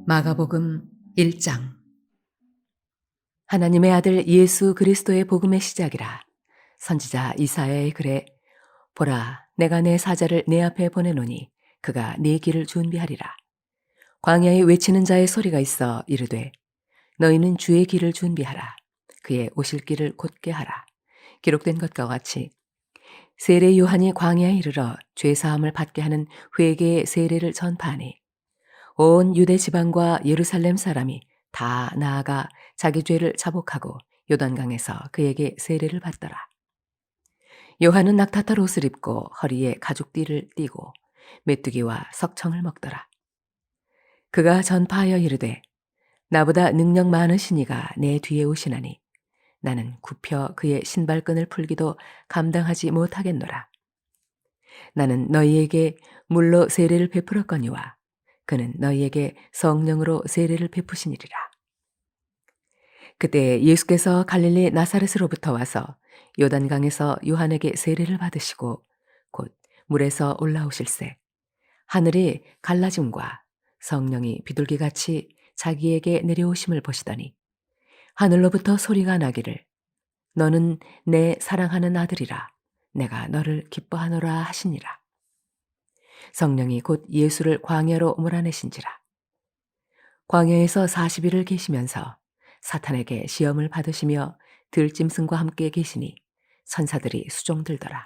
마가복음 1장. 하나님의 아들 예수 그리스도의 복음의 시작이라. 선지자 이사야의 글에 보라, 내가 내 사자를 내 앞에 보내노니 그가 네 길을 준비하리라. 광야에 외치는 자의 소리가 있어 이르되 너희는 주의 길을 준비하라. 그의 오실 길을 곧게 하라. 기록된 것과 같이 세례 요한이 광야에 이르러 죄 사함을 받게 하는 회개의 세례를 전파하니 온 유대 지방과 예루살렘 사람이 다 나아가 자기 죄를 자복하고 요단강에서 그에게 세례를 받더라. 요한은 낙타털 옷을 입고 허리에 가죽띠를 띠고 메뚜기와 석청을 먹더라. 그가 전파하여 이르되 나보다 능력 많으신 이가 내 뒤에 오시나니 나는 굽혀 그의 신발끈을 풀기도 감당하지 못하겠노라. 나는 너희에게 물로 세례를 베풀었거니와 그는 너희에게 성령으로 세례를 베푸시니리라. 그때 예수께서 갈릴리 나사렛으로부터 와서 요단강에서 요한에게 세례를 받으시고 곧 물에서 올라오실새 하늘이 갈라짐과 성령이 비둘기같이 자기에게 내려오심을 보시더니 하늘로부터 소리가 나기를 너는 내 사랑하는 아들이라 내가 너를 기뻐하노라 하시니라. 성령이 곧 예수를 광야로 몰아내신지라. 광야에서 40일을 계시면서 사탄에게 시험을 받으시며 들짐승과 함께 계시니 천사들이 수종들더라.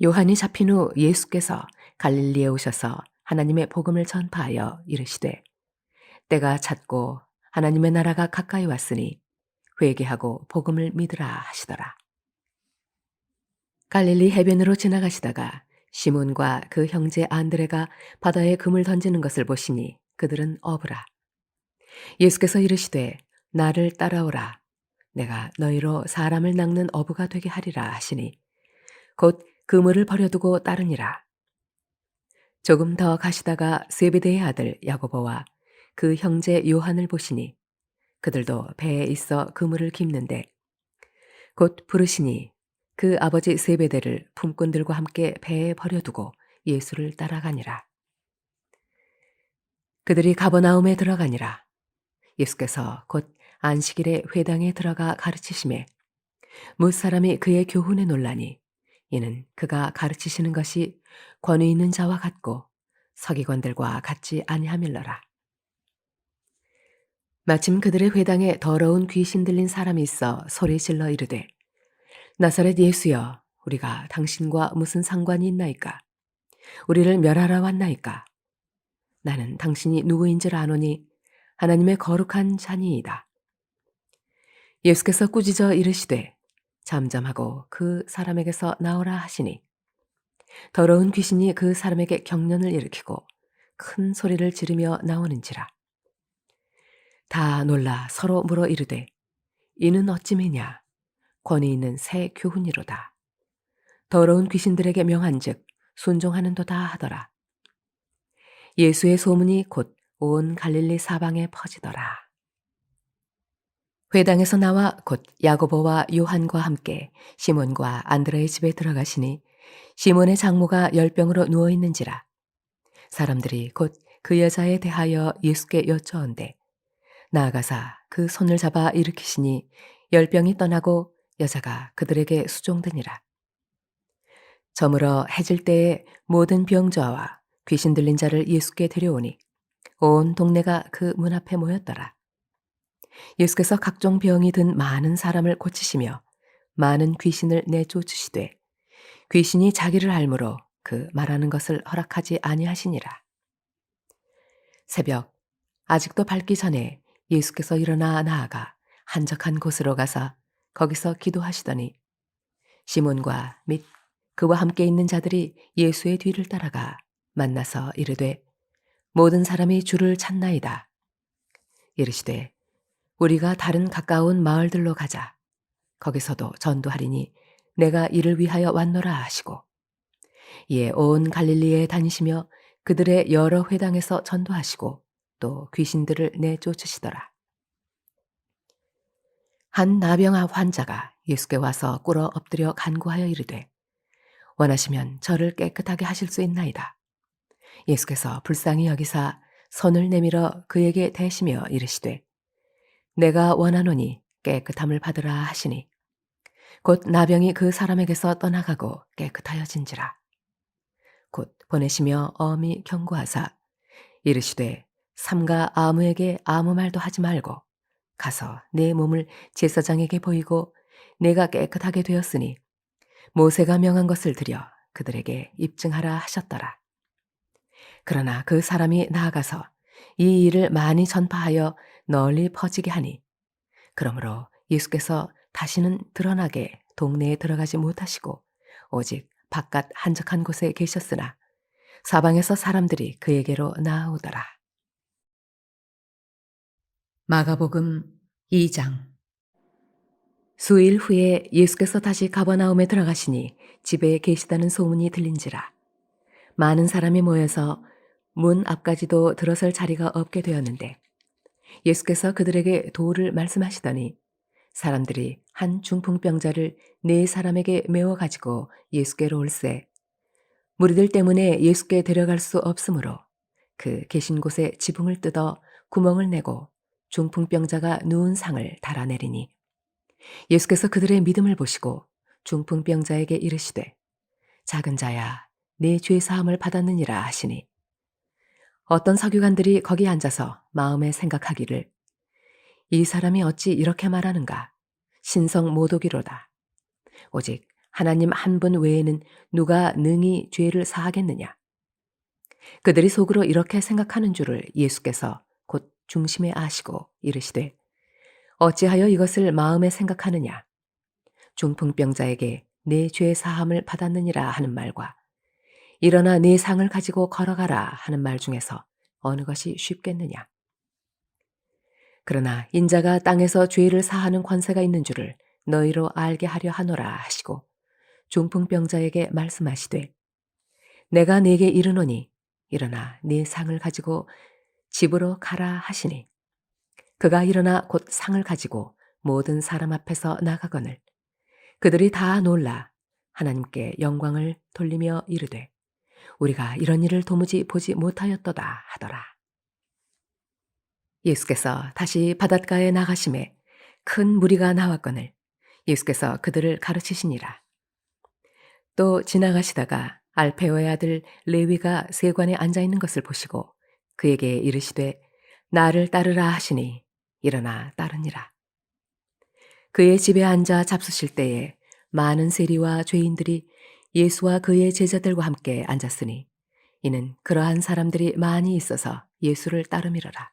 요한이 잡힌 후 예수께서 갈릴리에 오셔서 하나님의 복음을 전파하여 이르시되 때가 찼고 하나님의 나라가 가까이 왔으니 회개하고 복음을 믿으라 하시더라. 갈릴리 해변으로 지나가시다가 시몬과 그 형제 안드레가 바다에 금을 던지는 것을 보시니 그들은 어부라. 예수께서 이르시되 나를 따라오라. 내가 너희로 사람을 낚는 어부가 되게 하리라 하시니 곧 그물을 버려두고 따르니라. 조금 더 가시다가 세베대의 아들 야고보와 그 형제 요한을 보시니 그들도 배에 있어 그물을 깁는데 곧 부르시니 그 아버지 세베대를 품꾼들과 함께 배에 버려두고 예수를 따라가니라. 그들이 가버나움에 들어가니라. 예수께서 곧 안식일에 회당에 들어가 가르치심에 무사람이 그의 교훈에 놀라니 이는 그가 가르치시는 것이 권위 있는 자와 같고 서기관들과 같지 아니함일러라. 마침 그들의 회당에 더러운 귀신 들린 사람이 있어 소리질러 이르되 나사렛 예수여, 우리가 당신과 무슨 상관이 있나이까? 우리를 멸하러 왔나이까? 나는 당신이 누구인 줄 아노니 하나님의 거룩한 자니이다. 예수께서 꾸짖어 이르시되 잠잠하고 그 사람에게서 나오라 하시니 더러운 귀신이 그 사람에게 경련을 일으키고 큰 소리를 지르며 나오는지라. 다 놀라 서로 물어 이르되 이는 어찌매냐? 권위 있는 새 교훈이로다. 더러운 귀신들에게 명한즉 순종하는도다 하더라. 예수의 소문이 곧 온 갈릴리 사방에 퍼지더라. 회당에서 나와 곧 야고보와 요한과 함께 시몬과 안드레의 집에 들어가시니 시몬의 장모가 열병으로 누워 있는지라. 사람들이 곧 그 여자에 대하여 예수께 여쭈온대 나아가사 그 손을 잡아 일으키시니 열병이 떠나고 여자가 그들에게 수종드니라. 저물어 해질 때에 모든 병자와 귀신 들린 자를 예수께 데려오니 온 동네가 그 문 앞에 모였더라. 예수께서 각종 병이 든 많은 사람을 고치시며 많은 귀신을 내쫓으시되 귀신이 자기를 알므로 그 말하는 것을 허락하지 아니하시니라. 새벽 아직도 밝기 전에 예수께서 일어나 나아가 한적한 곳으로 가서 거기서 기도하시더니 시몬과 및 그와 함께 있는 자들이 예수의 뒤를 따라가 만나서 이르되 모든 사람이 주를 찾나이다. 이르시되 우리가 다른 가까운 마을들로 가자. 거기서도 전도하리니 내가 이를 위하여 왔노라 하시고 이에 온 갈릴리에 다니시며 그들의 여러 회당에서 전도하시고 또 귀신들을 내쫓으시더라. 한 나병아 환자가 예수께 와서 꿇어 엎드려 간구하여 이르되 원하시면 저를 깨끗하게 하실 수 있나이다. 예수께서 불쌍히 여기사 손을 내밀어 그에게 대시며 이르시되 내가 원하노니 깨끗함을 받으라 하시니 곧 나병이 그 사람에게서 떠나가고 깨끗하여진지라. 곧 보내시며 엄히 경고하사 이르시되 삼가 아무에게 아무 말도 하지 말고 가서 내 몸을 제사장에게 보이고 내가 깨끗하게 되었으니 모세가 명한 것을 드려 그들에게 입증하라 하셨더라. 그러나 그 사람이 나아가서 이 일을 많이 전파하여 널리 퍼지게 하니 그러므로 예수께서 다시는 드러나게 동네에 들어가지 못하시고 오직 바깥 한적한 곳에 계셨으나 사방에서 사람들이 그에게로 나아오더라. 마가복음 2장. 수일 후에 예수께서 다시 가버나움에 들어가시니 집에 계시다는 소문이 들린지라. 많은 사람이 모여서 문 앞까지도 들어설 자리가 없게 되었는데 예수께서 그들에게 도를 말씀하시더니 사람들이 한 중풍병자를 네 사람에게 메워 가지고 예수께로 올세 무리들 때문에 예수께 데려갈 수 없으므로 그 계신 곳에 지붕을 뜯어 구멍을 내고 중풍병자가 누운 상을 달아내리니 예수께서 그들의 믿음을 보시고 중풍병자에게 이르시되 작은 자야 네 죄 사함을 받았느니라 하시니 어떤 서기관들이 거기 앉아서 마음에 생각하기를 이 사람이 어찌 이렇게 말하는가 신성 모독이로다. 오직 하나님 한 분 외에는 누가 능히 죄를 사하겠느냐. 그들이 속으로 이렇게 생각하는 줄을 예수께서 곧 중심에 아시고 이르시되 어찌하여 이것을 마음에 생각하느냐. 중풍병자에게 내 죄 사함을 받았느니라 하는 말과 일어나 네 상을 가지고 걸어가라 하는 말 중에서 어느 것이 쉽겠느냐. 그러나 인자가 땅에서 죄를 사하는 권세가 있는 줄을 너희로 알게 하려 하노라 하시고 중풍병자에게 말씀하시되 내가 네게 이르노니 일어나 네 상을 가지고 집으로 가라 하시니 그가 일어나 곧 상을 가지고 모든 사람 앞에서 나가거늘 그들이 다 놀라 하나님께 영광을 돌리며 이르되 우리가 이런 일을 도무지 보지 못하였도다 하더라. 예수께서 다시 바닷가에 나가심에 큰 무리가 나왔거늘 예수께서 그들을 가르치시니라. 또 지나가시다가 알페오의 아들 레위가 세관에 앉아 있는 것을 보시고 그에게 이르시되 나를 따르라 하시니 일어나 따르니라. 그의 집에 앉아 잡수실 때에 많은 세리와 죄인들이 예수와 그의 제자들과 함께 앉았으니 이는 그러한 사람들이 많이 있어서 예수를 따름이러라.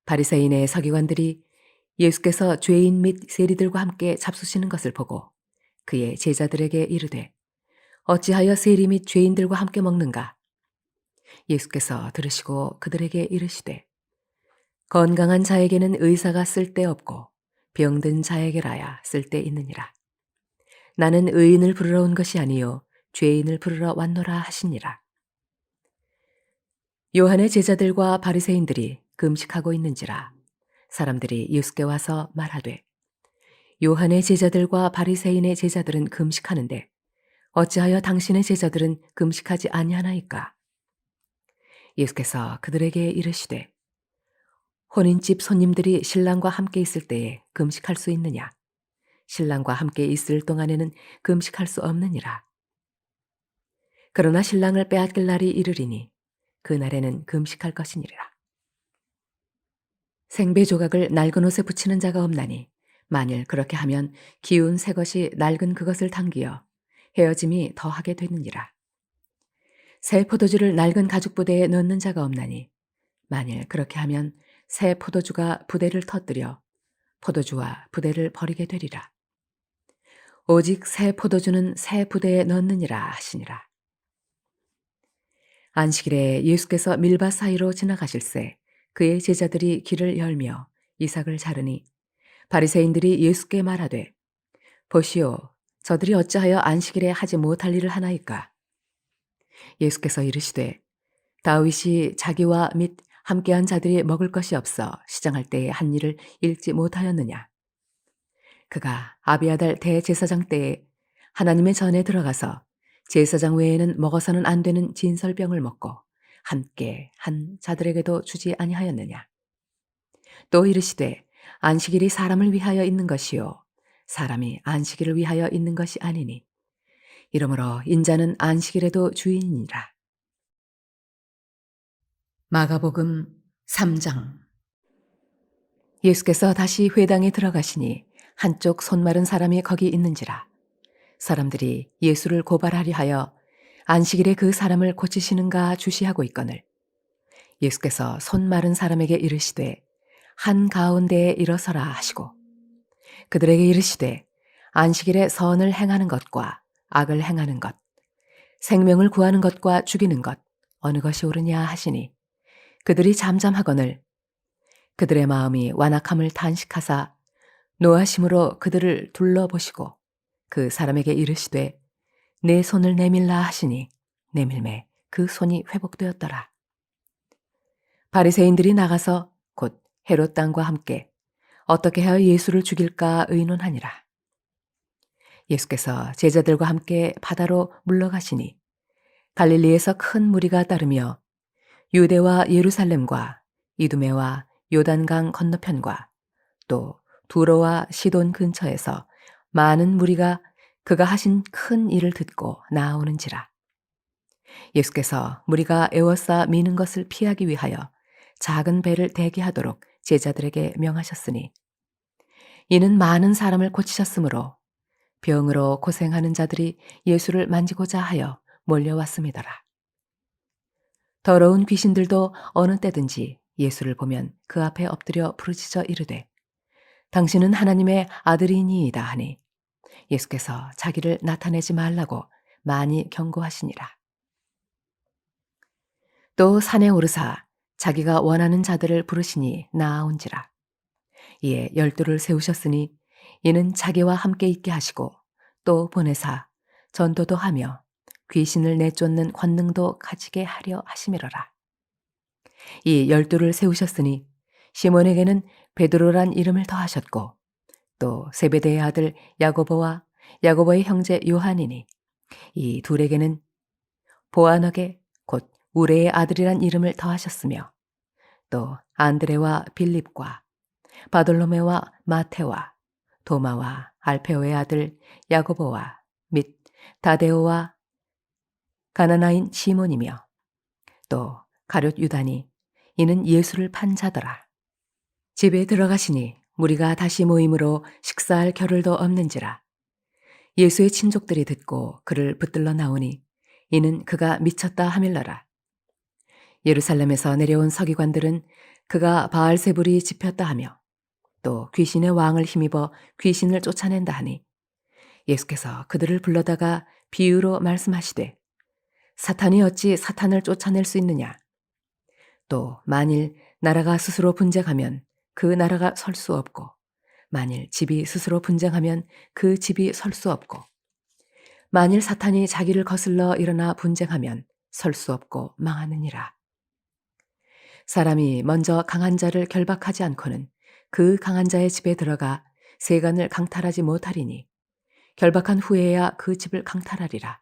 바리새인의 서기관들이 예수께서 죄인 및 세리들과 함께 잡수시는 것을 보고 그의 제자들에게 이르되 어찌하여 세리 및 죄인들과 함께 먹는가? 예수께서 들으시고 그들에게 이르시되 건강한 자에게는 의사가 쓸데없고 병든 자에게라야 쓸데있느니라. 나는 의인을 부르러 온 것이 아니요 죄인을 부르러 왔노라 하시니라. 요한의 제자들과 바리새인들이 금식하고 있는지라 사람들이 예수께 와서 말하되 요한의 제자들과 바리새인의 제자들은 금식하는데 어찌하여 당신의 제자들은 금식하지 아니하나이까? 예수께서 그들에게 이르시되 혼인집 손님들이 신랑과 함께 있을 때에 금식할 수 있느냐? 신랑과 함께 있을 동안에는 금식할 수 없느니라. 그러나 신랑을 빼앗길 날이 이르리니 그날에는 금식할 것이니라. 생배 조각을 낡은 옷에 붙이는 자가 없나니 만일 그렇게 하면 기운 새 것이 낡은 그것을 당기어 헤어짐이 더하게 되느니라. 새 포도주를 낡은 가죽 부대에 넣는 자가 없나니 만일 그렇게 하면 새 포도주가 부대를 터뜨려 포도주와 부대를 버리게 되리라. 오직 새 포도주는 새 부대에 넣느니라 하시니라. 안식일에 예수께서 밀밭 사이로 지나가실새 그의 제자들이 길을 열며 이삭을 자르니 바리새인들이 예수께 말하되 보시오 저들이 어찌하여 안식일에 하지 못할 일을 하나이까? 예수께서 이르시되 다윗이 자기와 및 함께한 자들이 먹을 것이 없어 시장할 때에 한 일을 읽지 못하였느냐? 그가 아비아달 대제사장 때에 하나님의 전에 들어가서 제사장 외에는 먹어서는 안 되는 진설병을 먹고 함께 한 자들에게도 주지 아니하였느냐. 또 이르시되 안식일이 사람을 위하여 있는 것이요 사람이 안식일을 위하여 있는 것이 아니니 이러므로 인자는 안식일에도 주인이니라. 마가복음 3장. 예수께서 다시 회당에 들어가시니 한쪽 손 마른 사람이 거기 있는지라. 사람들이 예수를 고발하려 하여 안식일에 그 사람을 고치시는가 주시하고 있거늘 예수께서 손 마른 사람에게 이르시되 한 가운데에 일어서라 하시고 그들에게 이르시되 안식일에 선을 행하는 것과 악을 행하는 것 생명을 구하는 것과 죽이는 것 어느 것이 옳으냐 하시니 그들이 잠잠하거늘 그들의 마음이 완악함을 탄식하사 노하심으로 그들을 둘러보시고 그 사람에게 이르시되 내 손을 내밀라 하시니 내밀매 그 손이 회복되었더라. 바리새인들이 나가서 곧 헤롯 땅과 함께 어떻게 하여 예수를 죽일까 의논하니라. 예수께서 제자들과 함께 바다로 물러가시니 갈릴리에서 큰 무리가 따르며 유대와 예루살렘과 이두메와 요단강 건너편과 또 두로와 시돈 근처에서 많은 무리가 그가 하신 큰 일을 듣고 나아오는지라. 예수께서 무리가 에워싸 미는 것을 피하기 위하여 작은 배를 대기하도록 제자들에게 명하셨으니 이는 많은 사람을 고치셨으므로 병으로 고생하는 자들이 예수를 만지고자 하여 몰려왔음이더라. 더러운 귀신들도 어느 때든지 예수를 보면 그 앞에 엎드려 부르짖어 이르되 당신은 하나님의 아들이니이다 하니 예수께서 자기를 나타내지 말라고 많이 경고하시니라. 또 산에 오르사 자기가 원하는 자들을 부르시니 나아온지라. 이에 12를 세우셨으니 이는 자기와 함께 있게 하시고 또 보내사 전도도 하며 귀신을 내쫓는 권능도 가지게 하려 하심이로라. 이 12를 세우셨으니 시몬에게는 베드로란 이름을 더하셨고 또 세베대의 아들 야고보와 야고보의 형제 요한이니 이 둘에게는 보아너게 곧 우레의 아들이란 이름을 더하셨으며 또 안드레와 빌립과 바돌로메와 마테와 도마와 알페오의 아들 야고보와 및 다데오와 가나나인 시몬이며 또 가룟 유다니 이는 예수를 판 자더라. 집에 들어가시니 무리가 다시 모임으로 식사할 겨를도 없는지라. 예수의 친족들이 듣고 그를 붙들러 나오니 이는 그가 미쳤다 하밀러라. 예루살렘에서 내려온 서기관들은 그가 바알세불이 집혔다 하며 또 귀신의 왕을 힘입어 귀신을 쫓아낸다 하니 예수께서 그들을 불러다가 비유로 말씀하시되 사탄이 어찌 사탄을 쫓아낼 수 있느냐. 또 만일 나라가 스스로 분쟁하면 그 나라가 설 수 없고 만일 집이 스스로 분쟁하면 그 집이 설 수 없고 만일 사탄이 자기를 거슬러 일어나 분쟁하면 설 수 없고 망하느니라. 사람이 먼저 강한 자를 결박하지 않고는 그 강한 자의 집에 들어가 세간을 강탈하지 못하리니 결박한 후에야 그 집을 강탈하리라.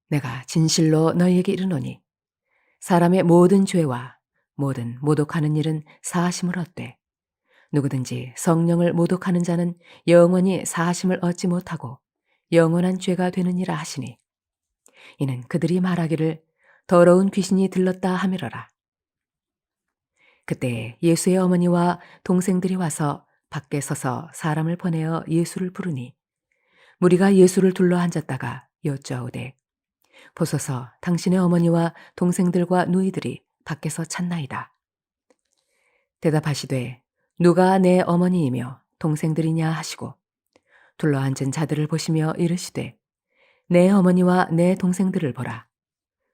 내가 진실로 너희에게 이르노니 사람의 모든 죄와 모든 모독하는 일은 사하심을 얻되 누구든지 성령을 모독하는 자는 영원히 사하심을 얻지 못하고 영원한 죄가 되느니라 하시니 이는 그들이 말하기를 더러운 귀신이 들렀다 하미러라. 그때 예수의 어머니와 동생들이 와서 밖에 서서 사람을 보내어 예수를 부르니 무리가 예수를 둘러 앉았다가 여쭈어오되 보소서 당신의 어머니와 동생들과 누이들이 밖에서 찾나이다. 대답하시되 누가 내 어머니이며 동생들이냐 하시고 둘러앉은 자들을 보시며 이르시되 내 어머니와 내 동생들을 보라.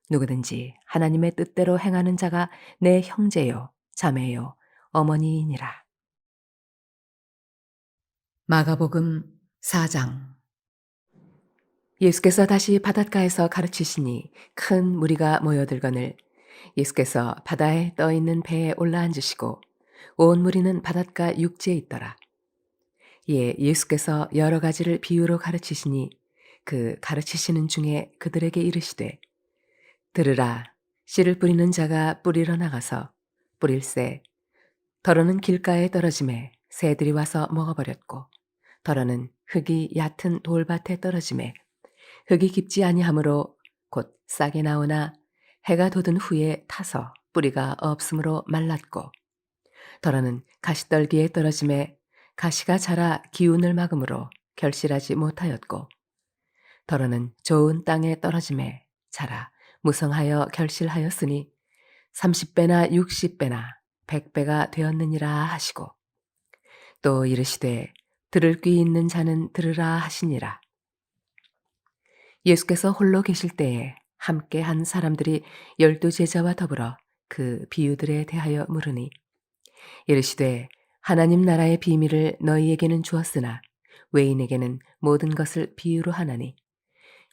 누구든지 하나님의 뜻대로 행하는 자가 내 형제요 자매요 어머니이니라. 마가복음 4장. 예수께서 다시 바닷가에서 가르치시니 큰 무리가 모여들거늘 예수께서 바다에 떠 있는 배에 올라앉으시고 온 무리는 바닷가 육지에 있더라. 이에 예수께서 여러 가지를 비유로 가르치시니 그 가르치시는 중에 그들에게 이르시되 들으라. 씨를 뿌리는 자가 뿌리러 나가서 뿌릴새 더러는 길가에 떨어짐에 새들이 와서 먹어버렸고 더러는 흙이 얕은 돌밭에 떨어짐에 흙이 깊지 아니하므로 곧 싹이 나오나 해가 돋은 후에 타서 뿌리가 없으므로 말랐고 더러는 가시떨기에 떨어짐에 가시가 자라 기운을 막음으로 결실하지 못하였고 더러는 좋은 땅에 떨어짐에 자라 무성하여 결실하였으니 30배나 60배나 100배가 되었느니라 하시고 또 이르시되 들을 귀 있는 자는 들으라 하시니라. 예수께서 홀로 계실 때에 함께 한 사람들이 12 제자와 더불어 그 비유들에 대하여 물으니 이르시되 하나님 나라의 비밀을 너희에게는 주었으나 외인에게는 모든 것을 비유로 하나니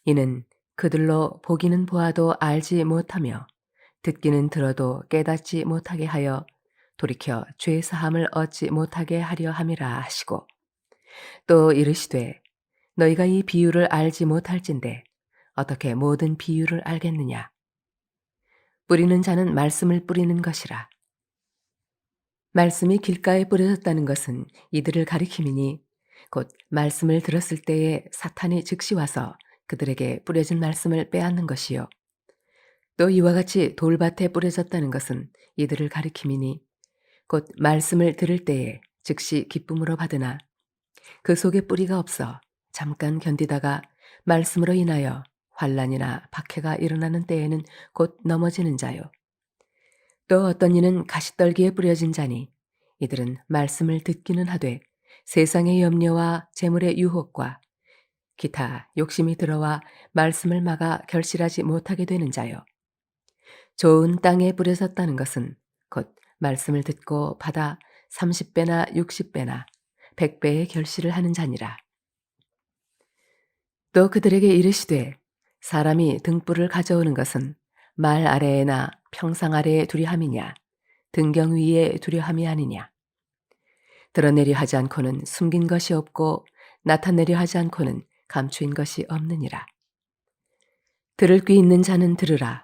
이는 그들로 보기는 보아도 알지 못하며 듣기는 들어도 깨닫지 못하게 하여 돌이켜 죄 사함을 얻지 못하게 하려 함이라 하시고 또 이르시되 너희가 이 비유를 알지 못할진대 어떻게 모든 비유를 알겠느냐 뿌리는 자는 말씀을 뿌리는 것이라 말씀이 길가에 뿌려졌다는 것은 이들을 가리킴이니 곧 말씀을 들었을 때에 사탄이 즉시 와서 그들에게 뿌려진 말씀을 빼앗는 것이요 또 이와 같이 돌밭에 뿌려졌다는 것은 이들을 가리킴이니 곧 말씀을 들을 때에 즉시 기쁨으로 받으나 그 속에 뿌리가 없어 잠깐 견디다가 말씀으로 인하여 환난이나 박해가 일어나는 때에는 곧 넘어지는 자요. 또 어떤 이는 가시떨기에 뿌려진 자니 이들은 말씀을 듣기는 하되 세상의 염려와 재물의 유혹과 기타 욕심이 들어와 말씀을 막아 결실하지 못하게 되는 자요. 좋은 땅에 뿌려졌다는 것은 곧 말씀을 듣고 받아 30배나 60배나 100배의 결실을 하는 자니라. 또 그들에게 이르시되 사람이 등불을 가져오는 것은 말 아래에나 평상 아래에 두려 함이냐 등경 위에 두려 함이 아니냐 드러내려 하지 않고는 숨긴 것이 없고 나타내려 하지 않고는 감추인 것이 없느니라. 들을 귀 있는 자는 들으라.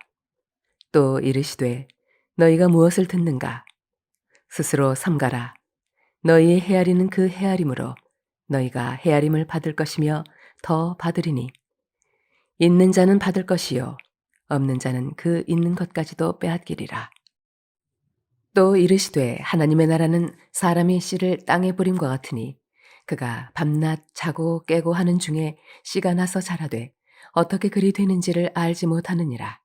또 이르시되 너희가 무엇을 듣는가 스스로 삼가라. 너희의 헤아리는 그 헤아림으로 너희가 헤아림을 받을 것이며 더 받으리니 있는 자는 받을 것이요 없는 자는 그 있는 것까지도 빼앗기리라. 또 이르시되 하나님의 나라는 사람이 씨를 땅에 뿌림과 같으니 그가 밤낮 자고 깨고 하는 중에 씨가 나서 자라되 어떻게 그리 되는지를 알지 못하느니라.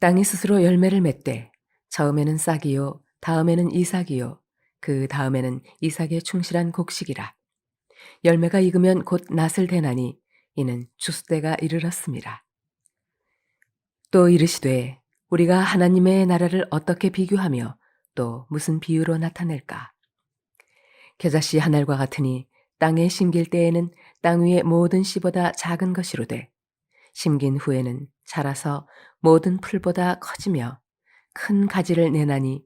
땅이 스스로 열매를 맺되 처음에는 싹이요 다음에는 이삭이요 그 다음에는 이삭의 충실한 곡식이라. 열매가 익으면 곧 낫을 대나니 이는 추수때가 이르렀습니다. 또 이르시되 우리가 하나님의 나라를 어떻게 비교하며 또 무슨 비유로 나타낼까? 겨자씨 한 알과 같으니 땅에 심길 때에는 땅 위의 모든 씨보다 작은 것이로되 심긴 후에는 자라서 모든 풀보다 커지며 큰 가지를 내나니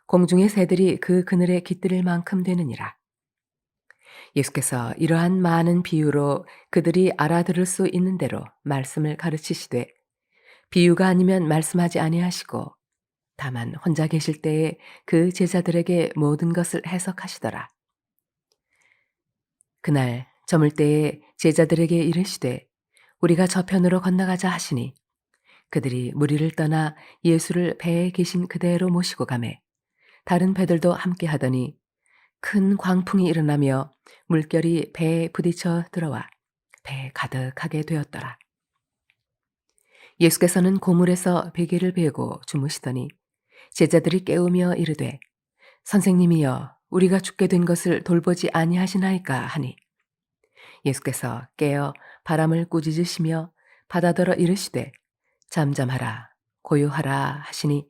공중의 새들이 그 그늘에 깃들일 만큼 되느니라. 예수께서 이러한 많은 비유로 그들이 알아들을 수 있는 대로 말씀을 가르치시되 비유가 아니면 말씀하지 아니하시고 다만 혼자 계실 때에 그 제자들에게 모든 것을 해석하시더라. 그날 저물 때에 제자들에게 이르시되 우리가 저편으로 건너가자 하시니 그들이 무리를 떠나 예수를 배에 계신 그대로 모시고 가매 다른 배들도 함께 하더니 큰 광풍이 일어나며 물결이 배에 부딪혀 들어와 배에 가득하게 되었더라. 예수께서는 고물에서 베개를 베고 주무시더니 제자들이 깨우며 이르되 선생님이여 우리가 죽게 된 것을 돌보지 아니하시나이까 하니 예수께서 깨어 바람을 꾸짖으시며 바다더러 이르시되 잠잠하라 고요하라 하시니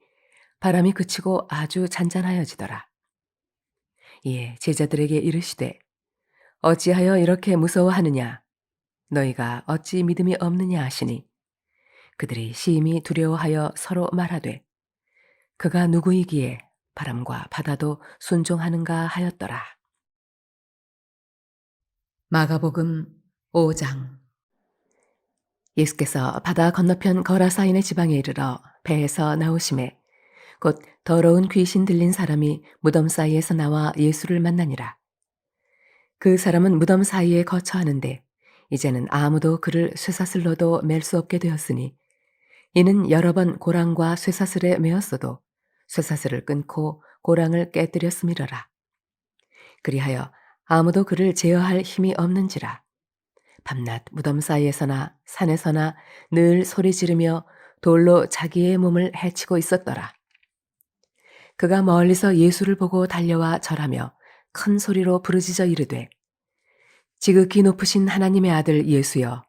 바람이 그치고 아주 잔잔하여지더라. 이에 제자들에게 이르시되 어찌하여 이렇게 무서워하느냐 너희가 어찌 믿음이 없느냐 하시니 그들이 심히 두려워하여 서로 말하되 그가 누구이기에 바람과 바다도 순종하는가 하였더라. 마가복음 5장 예수께서 바다 건너편 거라사인의 지방에 이르러 배에서 나오심에 곧 더러운 귀신 들린 사람이 무덤 사이에서 나와 예수를 만나니라. 그 사람은 무덤 사이에 거처하는데 이제는 아무도 그를 쇠사슬로도 맬 수 없게 되었으니 이는 여러 번 고랑과 쇠사슬에 매었어도 쇠사슬을 끊고 고랑을 깨뜨렸음이러라. 그리하여 아무도 그를 제어할 힘이 없는지라. 밤낮 무덤 사이에서나 산에서나 늘 소리 지르며 돌로 자기의 몸을 해치고 있었더라. 그가 멀리서 예수를 보고 달려와 절하며 큰 소리로 부르짖어 이르되 지극히 높으신 하나님의 아들 예수여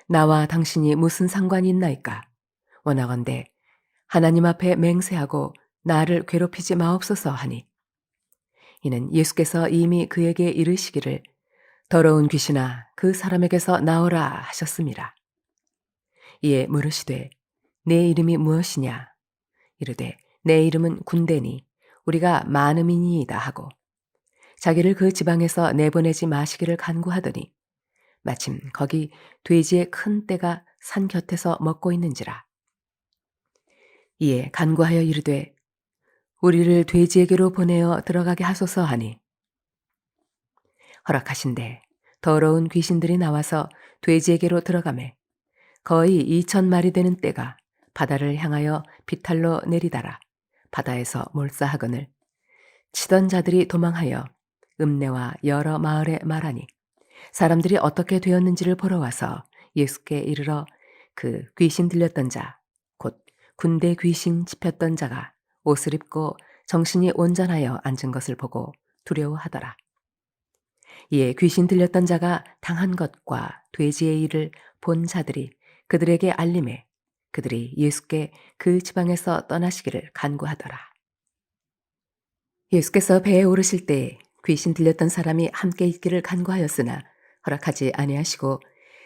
나와 당신이 무슨 상관이 있나이까 원하건대 하나님 앞에 맹세하고 나를 괴롭히지 마옵소서 하니 이는 예수께서 이미 그에게 이르시기를 더러운 귀신아 그 사람에게서 나오라 하셨습니다. 이에 물으시되 내 이름이 무엇이냐 이르되 내 이름은 군대니 우리가 많음이니이다 하고 자기를 그 지방에서 내보내지 마시기를 간구하더니 마침 거기 돼지의 큰 떼가 산 곁에서 먹고 있는지라. 이에 간구하여 이르되 우리를 돼지에게로 보내어 들어가게 하소서 하니 허락하신대 더러운 귀신들이 나와서 돼지에게로 들어가매 거의 2,000마리 되는 떼가 바다를 향하여 비탈로 내리다라 바다에서 몰사하거늘 치던 자들이 도망하여 읍내와 여러 마을에 말하니 사람들이 어떻게 되었는지를 보러 와서 예수께 이르러 그 귀신 들렸던 자 곧 군대 귀신 집혔던 자가 옷을 입고 정신이 온전하여 앉은 것을 보고 두려워하더라. 이에 귀신 들렸던 자가 당한 것과 돼지의 일을 본 자들이 그들에게 알림해 그들이 예수께 그 지방에서 떠나시기를 간구하더라. 예수께서 배에 오르실 때 귀신 들렸던 사람이 함께 있기를 간구하였으나 허락하지 아니하시고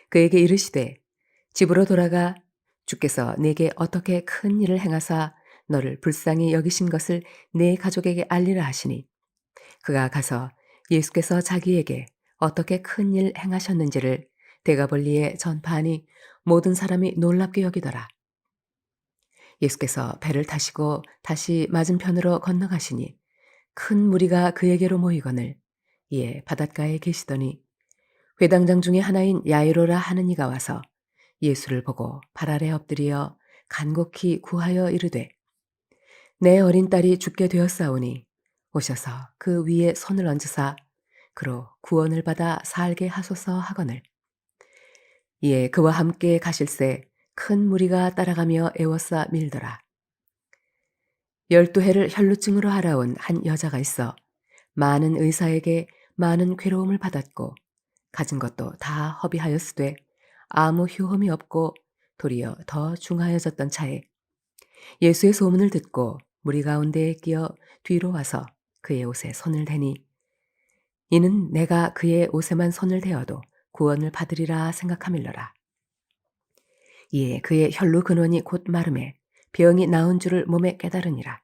그에게 이르시되 집으로 돌아가 주께서 내게 어떻게 큰 일을 행하사 너를 불쌍히 여기신 것을 내 가족에게 알리라 하시니 그가 가서 예수께서 자기에게 어떻게 큰 일 행하셨는지를 데가볼리에 전파하니 모든 사람이 놀랍게 여기더라. 예수께서 배를 타시고 다시 맞은편으로 건너가시니 큰 무리가 그에게로 모이거늘 이에 바닷가에 계시더니 회당장 중에 하나인 야이로라 하는 이가 와서 예수를 보고 발 아래 엎드려 간곡히 구하여 이르되 내 어린 딸이 죽게 되었사오니 오셔서 그 위에 손을 얹으사 그로 구원을 받아 살게 하소서 하거늘 이에 그와 함께 가실새 큰 무리가 따라가며 애워싸 밀더라. 12해를 혈루증으로 알아온 한 여자가 있어 많은 의사에게 많은 괴로움을 받았고 가진 것도 다 허비하였으되 아무 효험이 없고 도리어 더 중하여졌던 차에 예수의 소문을 듣고 무리 가운데에 끼어 뒤로 와서 그의 옷에 손을 대니 이는 내가 그의 옷에만 손을 대어도 구원을 받으리라 생각하밀러라. 이에 그의 혈루 근원이 곧 마름에 병이 나은 줄을 몸에 깨달으니라.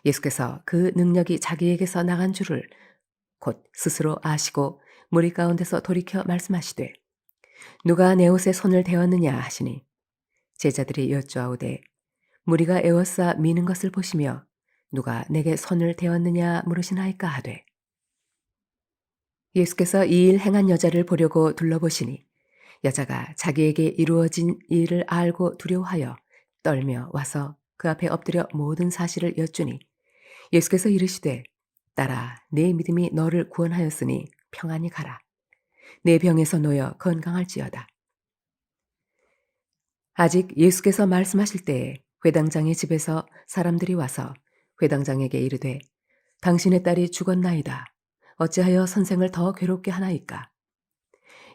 예수께서 그 능력이 자기에게서 나간 줄을 곧 스스로 아시고 무리 가운데서 돌이켜 말씀하시되 누가 내 옷에 손을 대었느냐 하시니 제자들이 여쭈아오되 무리가 애워싸 미는 것을 보시며 누가 내게 손을 대었느냐 물으시나이까 하되 예수께서 이 일 행한 여자를 보려고 둘러보시니 여자가 자기에게 이루어진 일을 알고 두려워하여 떨며 와서 그 앞에 엎드려 모든 사실을 여쭈니 예수께서 이르시되 딸아 내 믿음이 너를 구원하였으니 평안히 가라. 내 병에서 놓여 건강할지어다. 아직 예수께서 말씀하실 때에 회당장의 집에서 사람들이 와서 회당장에게 이르되 당신의 딸이 죽었나이다. 어찌하여 선생을 더 괴롭게 하나이까?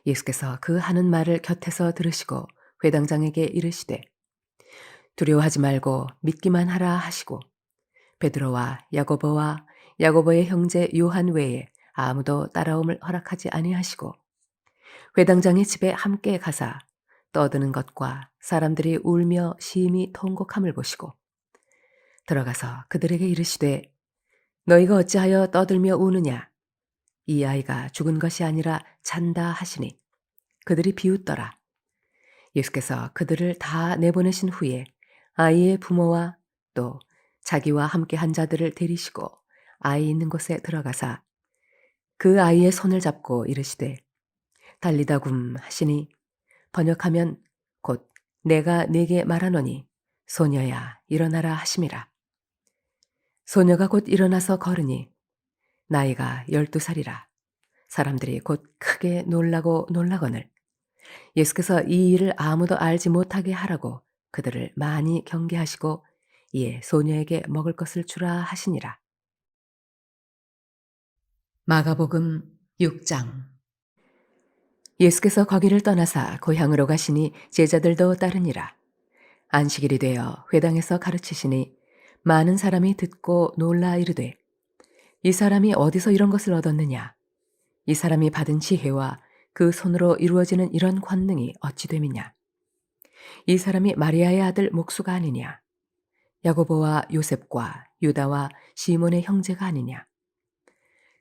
예수께서 그 하는 말을 곁에서 들으시고 회당장에게 이르시되 두려워하지 말고 믿기만 하라 하시고 베드로와 야고보와 야고보의 형제 요한 외에 아무도 따라옴을 허락하지 아니하시고 회당장의 집에 함께 가사 떠드는 것과 사람들이 울며 심히 통곡함을 보시고 들어가서 그들에게 이르시되 너희가 어찌하여 떠들며 우느냐 이 아이가 죽은 것이 아니라 잔다 하시니 그들이 비웃더라. 예수께서 그들을 다 내보내신 후에 아이의 부모와 또 자기와 함께 한 자들을 데리시고 아이 있는 곳에 들어가사 그 아이의 손을 잡고 이르시되 달리다굼 하시니 번역하면 곧 내가 네게 말하노니 소녀야 일어나라 하심이라. 소녀가 곧 일어나서 걸으니 나이가 12살이라. 사람들이 곧 크게 놀라고 놀라거늘 예수께서 이 일을 아무도 알지 못하게 하라고 그들을 많이 경계하시고 이에 소녀에게 먹을 것을 주라 하시니라. 마가복음 6장. 예수께서 거기를 떠나사 고향으로 가시니 제자들도 따르니라. 안식일이 되어 회당에서 가르치시니 많은 사람이 듣고 놀라 이르되 이 사람이 어디서 이런 것을 얻었느냐? 이 사람이 받은 지혜와 그 손으로 이루어지는 이런 권능이 어찌 됨이냐? 이 사람이 마리아의 아들 목수가 아니냐? 야고보와 요셉과 유다와 시몬의 형제가 아니냐?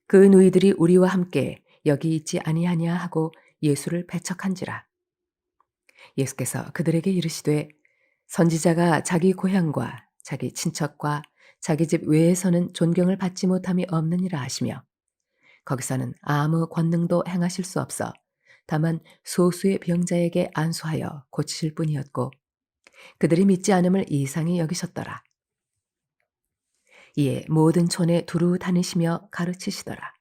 그 누이들이 우리와 함께 여기 있지 아니하냐 하고 예수를 배척한지라. 예수께서 그들에게 이르시되 선지자가 자기 고향과 자기 친척과 자기 집 외에서는 존경을 받지 못함이 없느니라 하시며 거기서는 아무 권능도 행하실 수 없어 다만 소수의 병자에게 안수하여 고치실 뿐이었고 그들이 믿지 않음을 이상히 여기셨더라. 이에 모든 촌에 두루 다니시며 가르치시더라.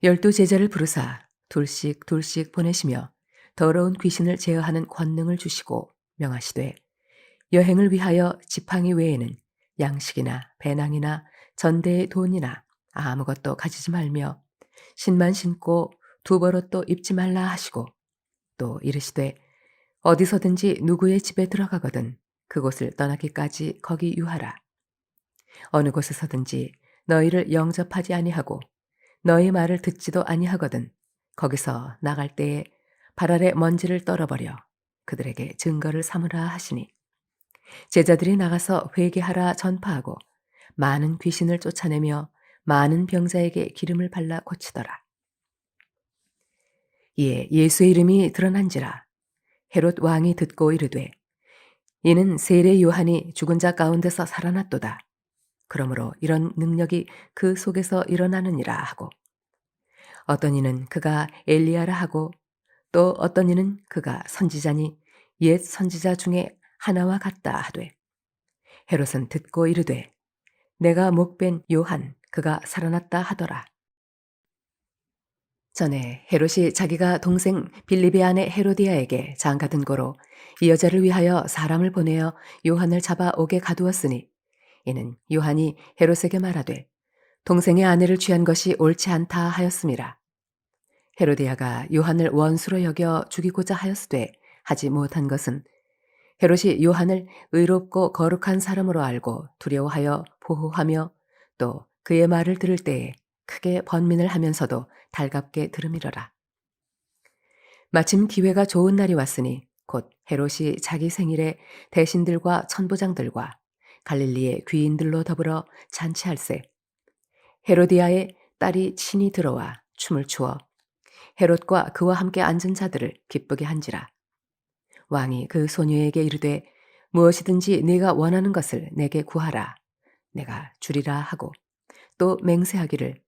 12 제자를 부르사 둘씩 둘씩 보내시며 더러운 귀신을 제어하는 권능을 주시고 명하시되 여행을 위하여 지팡이 외에는 양식이나 배낭이나 전대의 돈이나 아무것도 가지지 말며 신만 신고 두 벌옷도 입지 말라 하시고 또 이르시되 어디서든지 누구의 집에 들어가거든 그곳을 떠나기까지 거기 유하라. 어느 곳에서든지 너희를 영접하지 아니하고 너희 말을 듣지도 아니하거든 거기서 나갈 때에 발 아래 먼지를 떨어버려 그들에게 증거를 삼으라 하시니 제자들이 나가서 회개하라 전파하고 많은 귀신을 쫓아내며 많은 병자에게 기름을 발라 고치더라. 이에 예수의 이름이 드러난지라 헤롯 왕이 듣고 이르되 이는 세례 요한이 죽은 자 가운데서 살아났도다. 그러므로 이런 능력이 그 속에서 일어나느니라 하고 어떤 이는 그가 엘리야라 하고 또 어떤 이는 그가 선지자니 옛 선지자 중에 하나와 같다 하되 헤롯은 듣고 이르되 내가 목벤 요한 그가 살아났다 하더라. 전에 헤롯이 자기가 동생 빌립의 아내 헤로디아에게 장가든 고로 이 여자를 위하여 사람을 보내어 요한을 잡아 옥에 가두었으니 이는 요한이 헤롯에게 말하되 동생의 아내를 취한 것이 옳지 않다 하였음이라. 헤로디아가 요한을 원수로 여겨 죽이고자 하였으되 하지 못한 것은 헤롯이 요한을 의롭고 거룩한 사람으로 알고 두려워하여 보호하며 또 그의 말을 들을 때에 크게 번민을 하면서도 달갑게 들음이러라. 마침 기회가 좋은 날이 왔으니 곧 헤롯이 자기 생일에 대신들과 천부장들과 갈릴리의 귀인들로 더불어 잔치할세 헤로디아의 딸이 친히 들어와 춤을 추어 헤롯과 그와 함께 앉은 자들을 기쁘게 한지라. 왕이 그 소녀에게 이르되 무엇이든지 네가 원하는 것을 내게 구하라. 내가 주리라 하고 또 맹세하기를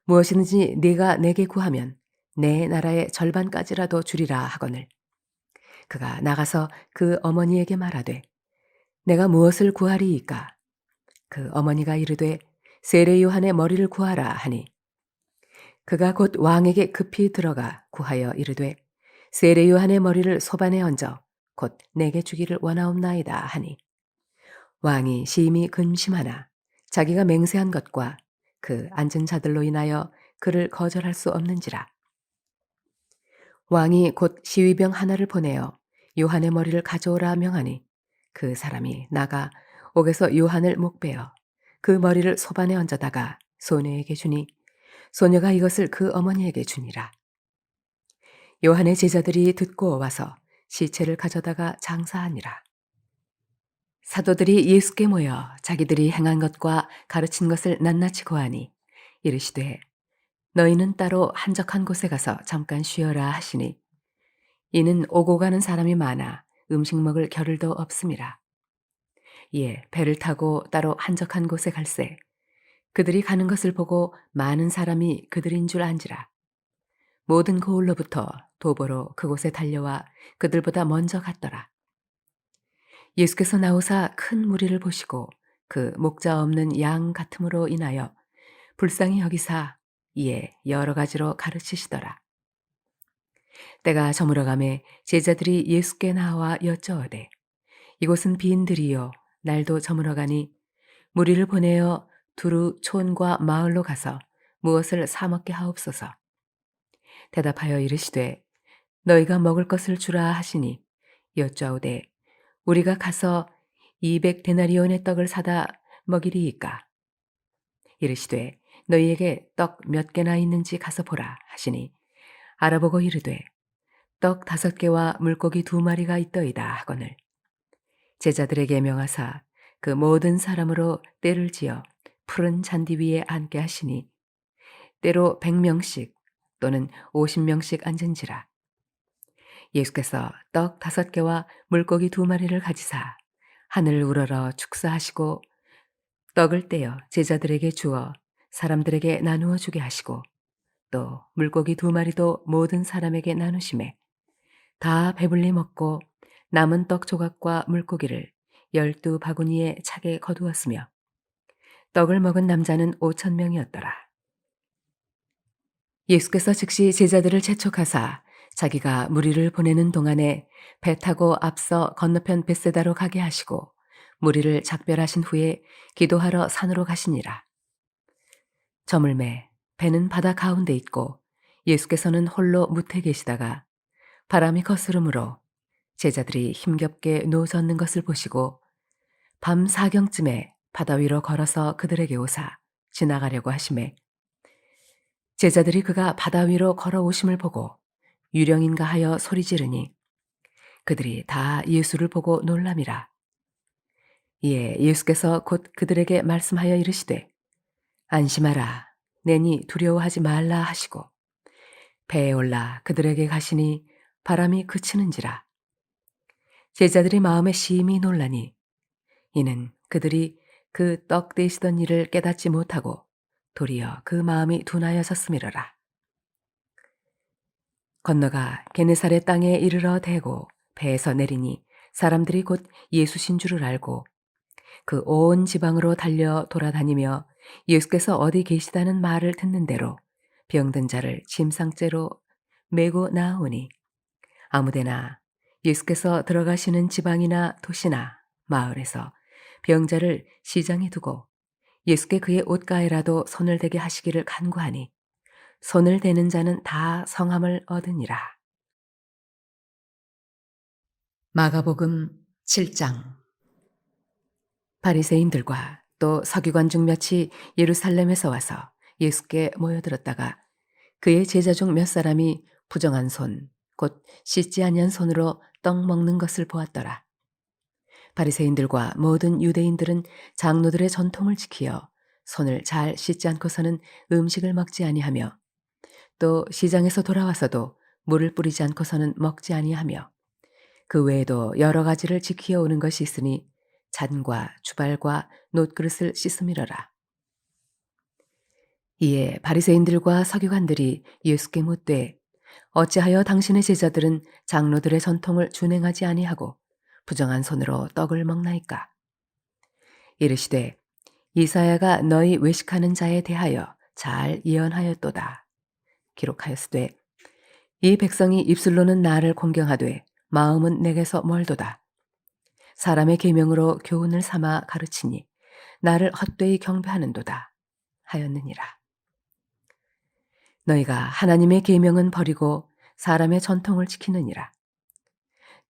무엇이든지 네가 내게 구하면 내 나라의 절반까지라도 주리라 하거늘. 그가 나가서 그 어머니에게 말하되 내가 무엇을 구하리이까? 그 어머니가 이르되 세례 요한의 머리를 구하라 하니 그가 곧 왕에게 급히 들어가 구하여 이르되 세례 요한의 머리를 소반에 얹어 곧 내게 주기를 원하옵나이다 하니 왕이 심히 근심하나 자기가 맹세한 것과 그 앉은 자들로 인하여 그를 거절할 수 없는지라. 왕이 곧 시위병 하나를 보내어 요한의 머리를 가져오라 명하니 그 사람이 나가 옥에서 요한을 목베어 그 머리를 소반에 얹어다가 소녀에게 주니 소녀가 이것을 그 어머니에게 주니라. 요한의 제자들이 듣고 와서 시체를 가져다가 장사하니라. 사도들이 예수께 모여 자기들이 행한 것과 가르친 것을 낱낱이 고하니 이르시되 너희는 따로 한적한 곳에 가서 잠깐 쉬어라 하시니 이는 오고 가는 사람이 많아 음식 먹을 겨를도 없음이라. 이에 배를 타고 따로 한적한 곳에 갈새 그들이 가는 것을 보고 많은 사람이 그들인 줄 안지라. 모든 고을로부터 도보로 그곳에 달려와 그들보다 먼저 갔더라. 예수께서 나오사 큰 무리를 보시고 그 목자 없는 양 같음으로 인하여 불쌍히 여기사 이에 여러 가지로 가르치시더라. 때가 저물어가매 제자들이 예수께 나와 여쭤오되 이곳은 빈들이요 날도 저물어가니 무리를 보내어 두루 촌과 마을로 가서 무엇을 사 먹게 하옵소서. 대답하여 이르시되 너희가 먹을 것을 주라 하시니 여짜오되 우리가 가서 200데나리온의 떡을 사다 먹이리이까. 이르시되 너희에게 떡 몇 개나 있는지 가서 보라 하시니 알아보고 이르되 떡 5개와 물고기 2마리가 있더이다 하거늘 제자들에게 명하사 그 모든 사람으로 때를 지어 푸른 잔디 위에 앉게 하시니 때로 100명씩 또는 50명씩 앉은지라. 예수께서 떡 5개와 물고기 2마리를 가지사 하늘을 우러러 축사하시고 떡을 떼어 제자들에게 주어 사람들에게 나누어 주게 하시고 또 물고기 2마리도 모든 사람에게 나누심에 다 배불리 먹고 남은 떡 조각과 물고기를 12바구니에 차게 거두었으며 떡을 먹은 남자는 5,000명이었더라. 예수께서 즉시 제자들을 재촉하사 자기가 무리를 보내는 동안에 배 타고 앞서 건너편 벳세다로 가게 하시고 무리를 작별하신 후에 기도하러 산으로 가시니라. 저물매 배는 바다 가운데 있고 예수께서는 홀로 무태 계시다가 바람이 거스름으로 제자들이 힘겹게 노젓는 것을 보시고 밤 4경쯤에 바다 위로 걸어서 그들에게 오사 지나가려고 하심에 제자들이 그가 바다 위로 걸어오심을 보고 유령인가 하여 소리 지르니 그들이 다 예수를 보고 놀람이라. 이에 예수께서 곧 그들에게 말씀하여 이르시되 안심하라 내니 두려워하지 말라 하시고 배에 올라 그들에게 가시니 바람이 그치는지라. 제자들이 마음에 심히 놀라니 이는 그들이 그 떡 되시던 일을 깨닫지 못하고 도리어 그 마음이 둔하여졌음이로라. 건너가 게네사렛 땅에 이르러 대고 배에서 내리니 사람들이 곧 예수신 줄을 알고 그 온 지방으로 달려 돌아다니며 예수께서 어디 계시다는 말을 듣는 대로 병든 자를 침상째로 메고 나오니 아무데나 예수께서 들어가시는 지방이나 도시나 마을에서 병자를 시장에 두고 예수께 그의 옷가에라도 손을 대게 하시기를 간구하니 손을 대는 자는 다 성함을 얻으니라. 마가복음 7장. 바리새인들과 또 서기관 중 몇이 예루살렘에서 와서 예수께 모여들었다가 그의 제자 중 몇 사람이 부정한 손, 곧 씻지 아니한 손으로 떡 먹는 것을 보았더라. 바리새인들과 모든 유대인들은 장로들의 전통을 지키어 손을 잘 씻지 않고서는 음식을 먹지 아니하며 또 시장에서 돌아와서도 물을 뿌리지 않고서는 먹지 아니하며 그 외에도 여러 가지를 지키어 오는 것이 있으니 잔과 주발과 놋그릇을 씻음이러라. 이에 바리새인들과 서기관들이 예수께 묻되 어찌하여 당신의 제자들은 장로들의 전통을 준행하지 아니하고 부정한 손으로 떡을 먹나이까? 이르시되 이사야가 너희 외식하는 자에 대하여 잘 예언하였도다. 기록하였으되 이 백성이 입술로는 나를 공경하되 마음은 내게서 멀도다. 사람의 계명으로 교훈을 삼아 가르치니 나를 헛되이 경배하는도다 하였느니라. 너희가 하나님의 계명은 버리고 사람의 전통을 지키느니라.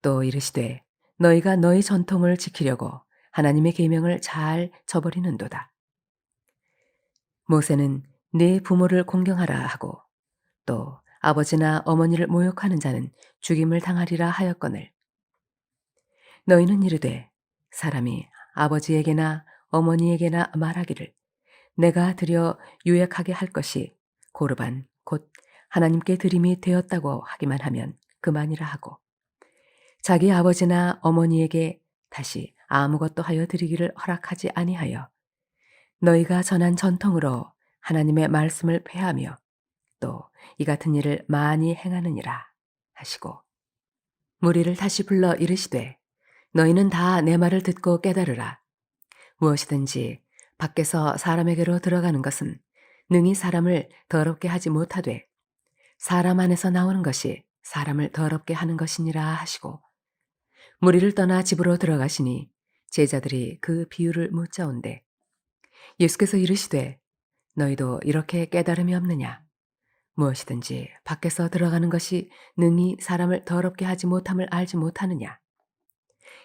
또 이르시되 너희가 너희 전통을 지키려고 하나님의 계명을 잘 저버리는도다. 모세는 네 부모를 공경하라 하고 또 아버지나 어머니를 모욕하는 자는 죽임을 당하리라 하였거늘 너희는 이르되 사람이 아버지에게나 어머니에게나 말하기를 내가 드려 유약하게 할 것이 고르반 곧 하나님께 드림이 되었다고 하기만 하면 그만이라 하고 자기 아버지나 어머니에게 다시 아무것도 하여 드리기를 허락하지 아니하여 너희가 전한 전통으로 하나님의 말씀을 폐하며 또 이 같은 일을 많이 행하느니라 하시고 무리를 다시 불러 이르시되 너희는 다 내 말을 듣고 깨달으라. 무엇이든지 밖에서 사람에게로 들어가는 것은 능히 사람을 더럽게 하지 못하되 사람 안에서 나오는 것이 사람을 더럽게 하는 것이니라 하시고 무리를 떠나 집으로 들어가시니 제자들이 그 비유를 묻자온대 예수께서 이르시되 너희도 이렇게 깨달음이 없느냐 무엇이든지 밖에서 들어가는 것이 능히 사람을 더럽게 하지 못함을 알지 못하느냐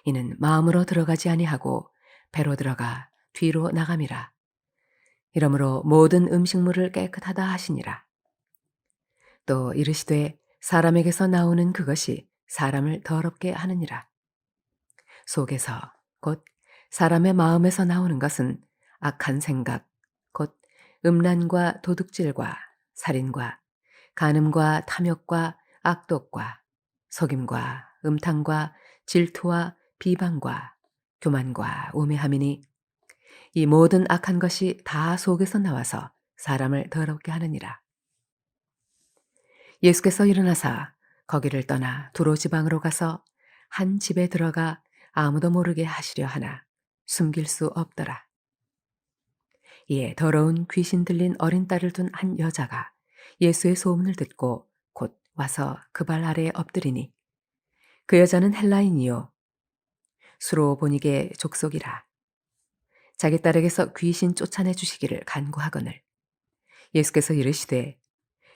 이는 마음으로 들어가지 아니하고 배로 들어가 뒤로 나감이라 이러므로 모든 음식물을 깨끗하다 하시니라 또 이르시되 사람에게서 나오는 그것이 사람을 더럽게 하느니라 속에서 곧 사람의 마음에서 나오는 것은 악한 생각 곧 음란과 도둑질과 살인과 간음과 탐욕과 악독과 속임과 음탕과 질투와 비방과 교만과 우매함이니 이 모든 악한 것이 다 속에서 나와서 사람을 더럽게 하느니라. 예수께서 일어나사 거기를 떠나 두로 지방으로 가서 한 집에 들어가 아무도 모르게 하시려 하나 숨길 수 없더라. 이에 더러운 귀신 들린 어린 딸을 둔 한 여자가 예수의 소문을 듣고 곧 와서 그 발 아래에 엎드리니 그 여자는 헬라인이요 수로보니게 족속이라. 자기 딸에게서 귀신 쫓아내 주시기를 간구하거늘 예수께서 이르시되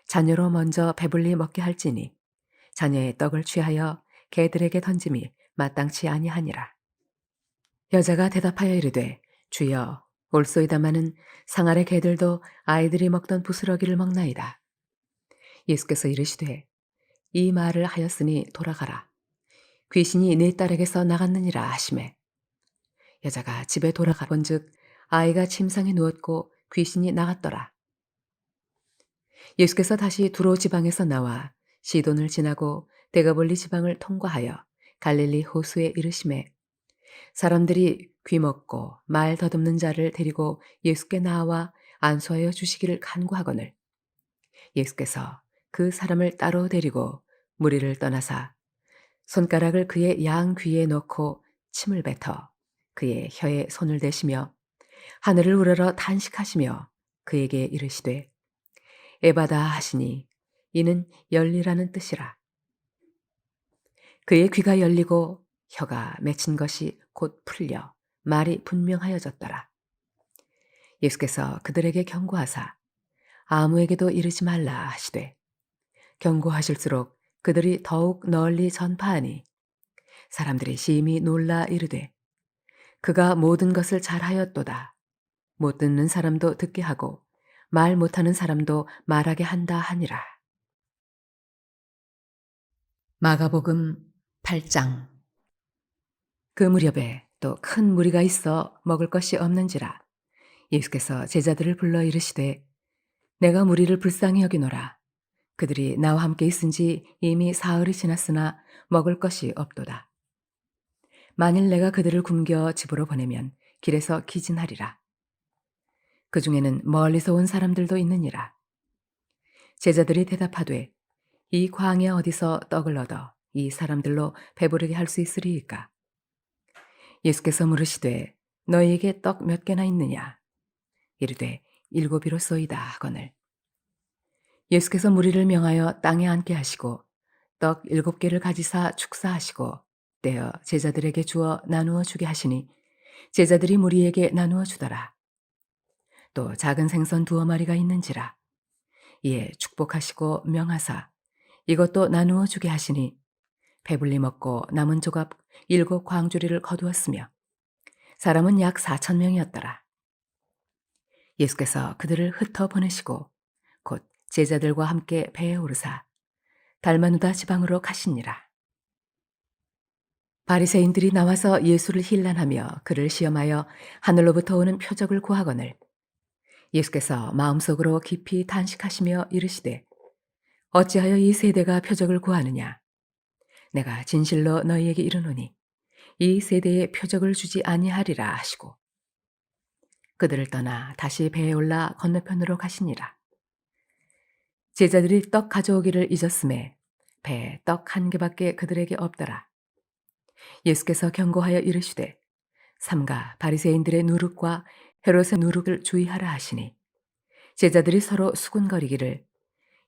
자녀로 먼저 배불리 먹게 할지니 자녀의 떡을 취하여 개들에게 던짐이 마땅치 아니하니라. 여자가 대답하여 이르되 주여 올소이다마는 상 아래 개들도 아이들이 먹던 부스러기를 먹나이다. 예수께서 이르시되 이 말을 하였으니 돌아가라. 귀신이 네 딸에게서 나갔느니라 하시매 여자가 집에 돌아가 본즉 아이가 침상에 누웠고 귀신이 나갔더라. 예수께서 다시 두로 지방에서 나와 시돈을 지나고 데가볼리 지방을 통과하여 갈릴리 호수에 이르심에 사람들이 귀먹고 말 더듬는 자를 데리고 예수께 나와 안수하여 주시기를 간구하거늘 예수께서 그 사람을 따로 데리고 무리를 떠나사 손가락을 그의 양 귀에 넣고 침을 뱉어 그의 혀에 손을 대시며 하늘을 우러러 탄식하시며 그에게 이르시되 에바다 하시니 이는 열리라는 뜻이라. 그의 귀가 열리고 혀가 맺힌 것이 곧 풀려 말이 분명하여졌더라. 예수께서 그들에게 경고하사 아무에게도 이르지 말라 하시되 경고하실수록 그들이 더욱 널리 전파하니 사람들이 심히 놀라 이르되 그가 모든 것을 잘하였도다. 못 듣는 사람도 듣게 하고 말 못하는 사람도 말하게 한다 하니라. 마가복음 8장. 그 무렵에 또 큰 무리가 있어 먹을 것이 없는지라 예수께서 제자들을 불러 이르시되 내가 무리를 불쌍히 여기노라. 그들이 나와 함께 있은지 이미 사흘이 지났으나 먹을 것이 없도다. 만일 내가 그들을 굶겨 집으로 보내면 길에서 기진하리라. 그 중에는 멀리서 온 사람들도 있느니라. 제자들이 대답하되 이 광야 어디서 떡을 얻어 이 사람들로 배부르게 할 수 있으리이까? 예수께서 물으시되 너희에게 떡 몇 개나 있느냐? 이르되 7이로소이다 하거늘 예수께서 무리를 명하여 땅에 앉게 하시고 떡 7개를 가지사 축사하시고 떼어 제자들에게 주어 나누어 주게 하시니 제자들이 무리에게 나누어 주더라. 또 작은 생선 2마리가 있는지라 이에 축복하시고 명하사 이것도 나누어 주게 하시니 배불리 먹고 남은 조각 7광주리를 거두었으며 사람은 약 4,000명이었더라. 예수께서 그들을 흩어 보내시고 곧 제자들과 함께 배에 오르사 달마누다 지방으로 가시니라. 바리새인들이 나와서 예수를 힐난하며 그를 시험하여 하늘로부터 오는 표적을 구하거늘 예수께서 마음속으로 깊이 탄식하시며 이르시되 어찌하여 이 세대가 표적을 구하느냐? 내가 진실로 너희에게 이르노니 이 세대에 표적을 주지 아니하리라 하시고 그들을 떠나 다시 배에 올라 건너편으로 가시니라. 제자들이 떡 가져오기를 잊었음에 배에 떡 한 개밖에 그들에게 없더라. 예수께서 경고하여 이르시되 삼가 바리새인들의 누룩과 헤롯의 누룩을 주의하라 하시니 제자들이 서로 수군거리기를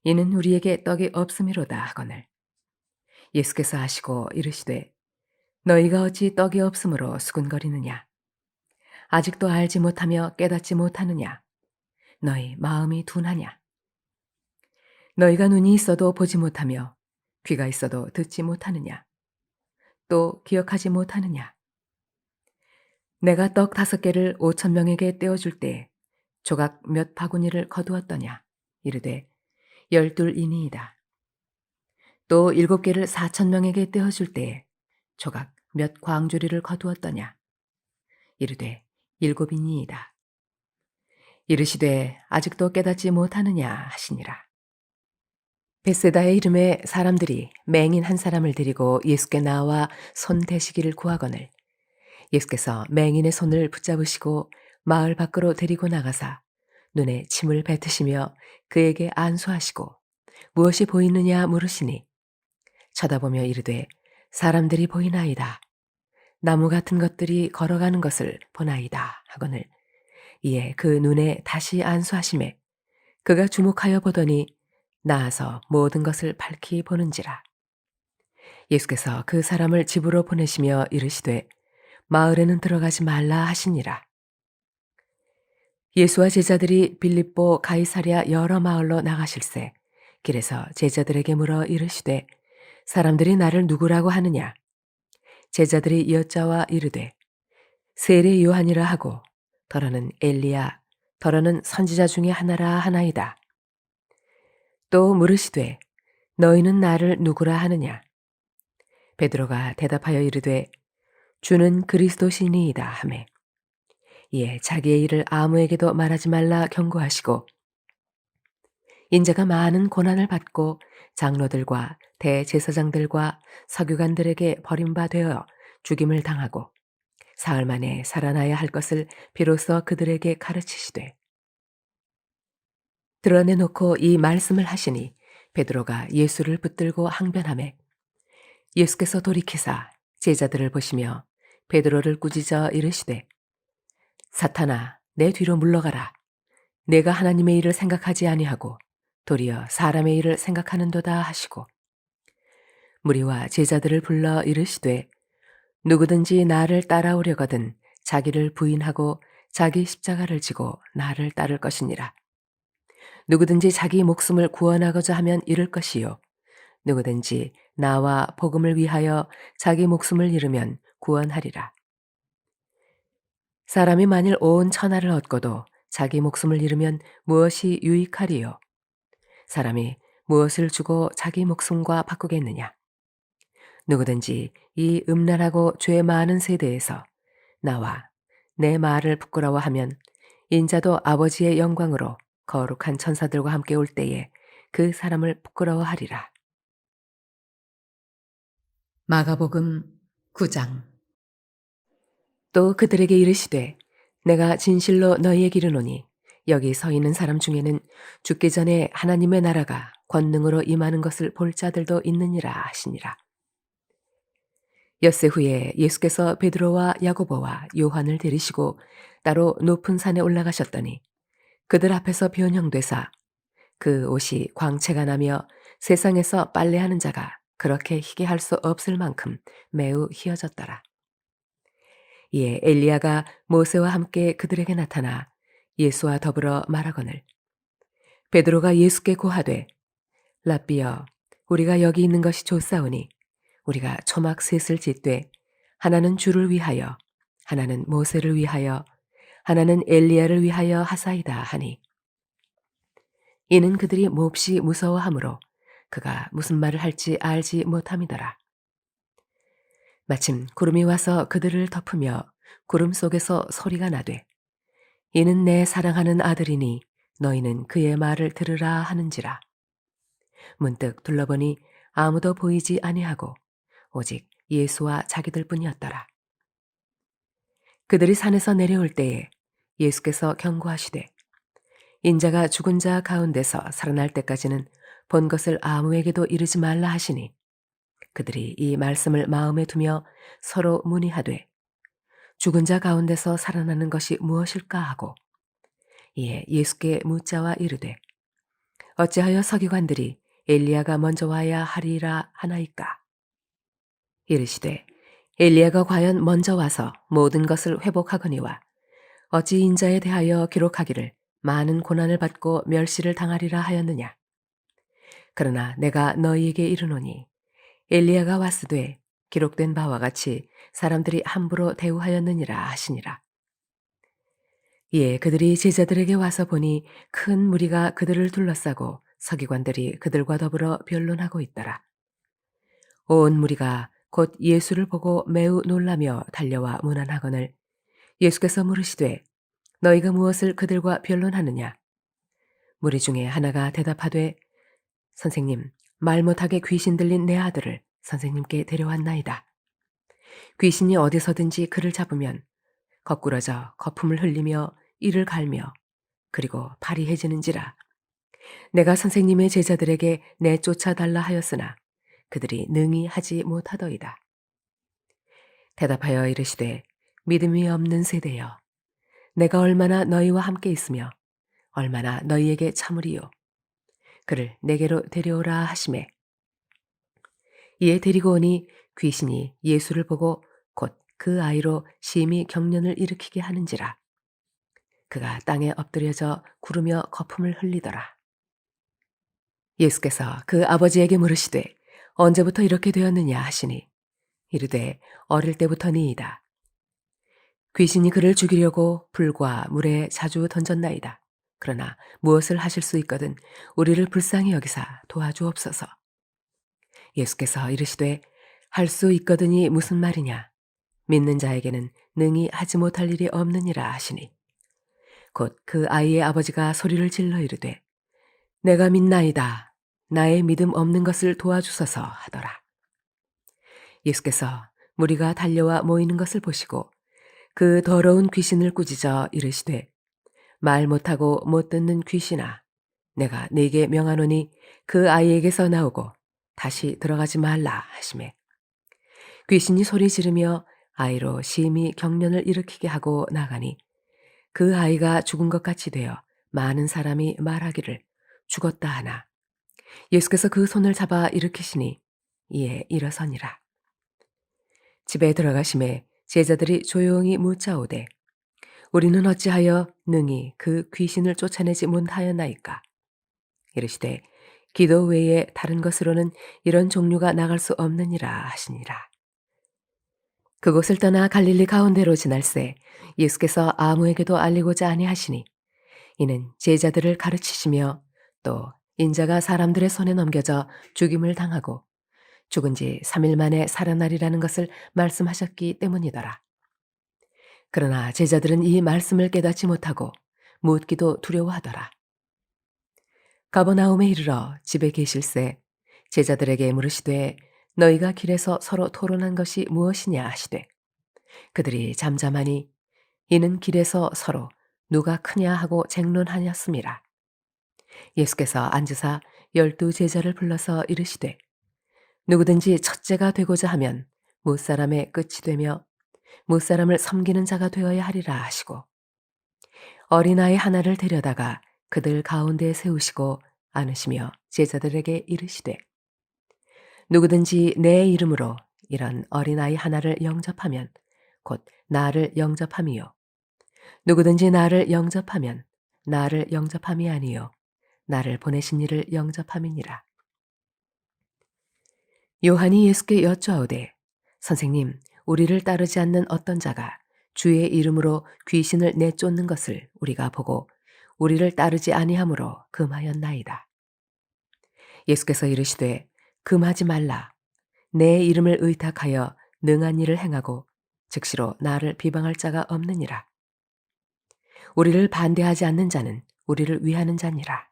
이는 우리에게 떡이 없음이로다 하거늘 예수께서 하시고 이르시되 너희가 어찌 떡이 없으므로 수군거리느냐 아직도 알지 못하며 깨닫지 못하느냐 너희 마음이 둔하냐 너희가 눈이 있어도 보지 못하며 귀가 있어도 듣지 못하느냐 또 기억하지 못하느냐 내가 떡 5개를 5,000명에게 떼어줄 때 조각 몇 바구니를 거두었더냐 이르되 12이니이다. 또 7개를 4,000명에게 떼어줄 때에 조각 몇 광주리를 거두었더냐 이르되 7이니이다. 이르시되 아직도 깨닫지 못하느냐 하시니라. 벳세다의 이름에 사람들이 맹인 한 사람을 데리고 예수께 나와 손 대시기를 구하거늘 예수께서 맹인의 손을 붙잡으시고 마을 밖으로 데리고 나가사 눈에 침을 뱉으시며 그에게 안수하시고 무엇이 보이느냐 물으시니 쳐다보며 이르되 사람들이 보이나이다. 나무 같은 것들이 걸어가는 것을 보나이다 하거늘 이에 그 눈에 다시 안수하심에 그가 주목하여 보더니 나아서 모든 것을 밝히 보는지라. 예수께서 그 사람을 집으로 보내시며 이르시되 마을에는 들어가지 말라 하시니라. 예수와 제자들이 빌립보 가이사랴 여러 마을로 나가실새 길에서 제자들에게 물어 이르시되 사람들이 나를 누구라고 하느냐 제자들이 여짜와 이르되 세례 요한이라 하고 더러는 엘리야 더러는 선지자 중에 하나라 하나이다. 또 물으시되 너희는 나를 누구라 하느냐 베드로가 대답하여 이르되 주는 그리스도시니이다 하매 이에 자기의 일을 아무에게도 말하지 말라 경고하시고 인자가 많은 고난을 받고 장로들과 대제사장들과 서기관들에게 버림받아 죽임을 당하고 사흘 만에 살아나야 할 것을 비로소 그들에게 가르치시되 드러내놓고 이 말씀을 하시니 베드로가 예수를 붙들고 항변하매 예수께서 돌이키사 제자들을 보시며 베드로를 꾸짖어 이르시되 사탄아 내 뒤로 물러가라 내가 하나님의 일을 생각하지 아니하고 도리어 사람의 일을 생각하는도다 하시고 무리와 제자들을 불러 이르시되 누구든지 나를 따라오려거든 자기를 부인하고 자기 십자가를 지고 나를 따를 것이니라. 누구든지 자기 목숨을 구원하고자 하면 잃을 것이요 누구든지 나와 복음을 위하여 자기 목숨을 잃으면 구원하리라. 사람이 만일 온 천하를 얻고도 자기 목숨을 잃으면 무엇이 유익하리요? 사람이 무엇을 주고 자기 목숨과 바꾸겠느냐? 누구든지 이 음란하고 죄 많은 세대에서 나와 내 말을 부끄러워하면 인자도 아버지의 영광으로 거룩한 천사들과 함께 올 때에 그 사람을 부끄러워하리라. 마가복음 9장. 또 그들에게 이르시되 내가 진실로 너희에게 이르노니 여기 서 있는 사람 중에는 죽기 전에 하나님의 나라가 권능으로 임하는 것을 볼 자들도 있느니라 하시니라. 엿새 후에 예수께서 베드로와 야고보와 요한을 데리시고 따로 높은 산에 올라가셨더니 그들 앞에서 변형되사 그 옷이 광채가 나며 세상에서 빨래하는 자가 그렇게 희게 할 수 없을 만큼 매우 희어졌더라. 이에 엘리야가 모세와 함께 그들에게 나타나 예수와 더불어 말하거늘 베드로가 예수께 고하되 랍비여 우리가 여기 있는 것이 좋사오니 우리가 초막 셋을 짓되 하나는 주를 위하여 하나는 모세를 위하여 하나는 엘리야를 위하여 하사이다 하니 이는 그들이 몹시 무서워하므로 그가 무슨 말을 할지 알지 못함이더라. 마침 구름이 와서 그들을 덮으며 구름 속에서 소리가 나되 이는 내 사랑하는 아들이니 너희는 그의 말을 들으라 하는지라. 문득 둘러보니 아무도 보이지 아니하고 오직 예수와 자기들 뿐이었더라. 그들이 산에서 내려올 때에 예수께서 경고하시되 인자가 죽은 자 가운데서 살아날 때까지는 본 것을 아무에게도 이르지 말라 하시니 그들이 이 말씀을 마음에 두며 서로 문의하되 죽은 자 가운데서 살아나는 것이 무엇일까 하고 이에 예수께 묻자와 이르되 어찌하여 서기관들이 엘리야가 먼저 와야 하리라 하나이까. 이르시되 엘리야가 과연 먼저 와서 모든 것을 회복하거니와 어찌 인자에 대하여 기록하기를 많은 고난을 받고 멸시를 당하리라 하였느냐. 그러나 내가 너희에게 이르노니 엘리야가 왔으되 기록된 바와 같이 사람들이 함부로 대우하였느니라 하시니라. 이에 그들이 제자들에게 와서 보니 큰 무리가 그들을 둘러싸고 서기관들이 그들과 더불어 변론하고 있더라. 온 무리가 곧 예수를 보고 매우 놀라며 달려와 문안하거늘 예수께서 물으시되 너희가 무엇을 그들과 변론하느냐. 무리 중에 하나가 대답하되 선생님, 말 못하게 귀신 들린 내 아들을 선생님께 데려왔나이다. 귀신이 어디서든지 그를 잡으면 거꾸러져 거품을 흘리며 이를 갈며 그리고 파리해지는지라. 내가 선생님의 제자들에게 내쫓아달라 하였으나 그들이 능히 하지 못하더이다. 대답하여 이르시되 믿음이 없는 세대여 내가 얼마나 너희와 함께 있으며 얼마나 너희에게 참으리요. 그를 내게로 데려오라 하시매 이에 데리고 오니 귀신이 예수를 보고 곧 그 아이로 심히 경련을 일으키게 하는지라. 그가 땅에 엎드려져 구르며 거품을 흘리더라. 예수께서 그 아버지에게 물으시되 언제부터 이렇게 되었느냐 하시니 이르되 어릴 때부터니이다. 귀신이 그를 죽이려고 불과 물에 자주 던졌나이다. 그러나 무엇을 하실 수 있거든 우리를 불쌍히 여기사 도와주옵소서. 예수께서 이르시되 할 수 있거든이 무슨 말이냐. 믿는 자에게는 능히 하지 못할 일이 없느니라 하시니 곧 그 아이의 아버지가 소리를 질러 이르되 내가 믿나이다. 나의 믿음 없는 것을 도와주소서 하더라. 예수께서 무리가 달려와 모이는 것을 보시고 그 더러운 귀신을 꾸짖어 이르시되 말 못하고 못 듣는 귀신아 내가 네게 명하노니 그 아이에게서 나오고 다시 들어가지 말라 하시매 귀신이 소리 지르며 아이로 심히 경련을 일으키게 하고 나가니 그 아이가 죽은 것 같이 되어 많은 사람이 말하기를 죽었다 하나 예수께서 그 손을 잡아 일으키시니 이에 일어서니라. 집에 들어가심에 제자들이 조용히 묻자오되 우리는 어찌하여 능히 그 귀신을 쫓아내지 못하였나이까. 이르시되 기도 외에 다른 것으로는 이런 종류가 나갈 수 없느니라 하시니라. 그곳을 떠나 갈릴리 가운데로 지날새 예수께서 아무에게도 알리고자 아니하시니 이는 제자들을 가르치시며 또 인자가 사람들의 손에 넘겨져 죽임을 당하고 죽은 지 3일 만에 살아나리라는 것을 말씀하셨기 때문이더라. 그러나 제자들은 이 말씀을 깨닫지 못하고 묻기도 두려워하더라. 가버나움에 이르러 집에 계실새 제자들에게 물으시되 너희가 길에서 서로 토론한 것이 무엇이냐 하시되 그들이 잠잠하니 이는 길에서 서로 누가 크냐 하고 쟁론하였음이라. 예수께서 앉으사 12 제자를 불러서 이르시되 누구든지 첫째가 되고자 하면 무사람의 끝이 되며 무사람을 섬기는 자가 되어야 하리라 하시고 어린아이 하나를 데려다가 그들 가운데 세우시고 안으시며 제자들에게 이르시되 누구든지 내 이름으로 이런 어린아이 하나를 영접하면 곧 나를 영접함이요 누구든지 나를 영접하면 나를 영접함이 아니요 나를 보내신 이를 영접함이니라. 요한이 예수께 여쭈어오되 선생님 우리를 따르지 않는 어떤 자가 주의 이름으로 귀신을 내쫓는 것을 우리가 보고 우리를 따르지 아니하므로 금하였나이다. 예수께서 이르시되 금하지 말라. 내 이름을 의탁하여 능한 일을 행하고 즉시로 나를 비방할 자가 없느니라. 우리를 반대하지 않는 자는 우리를 위하는 자니라.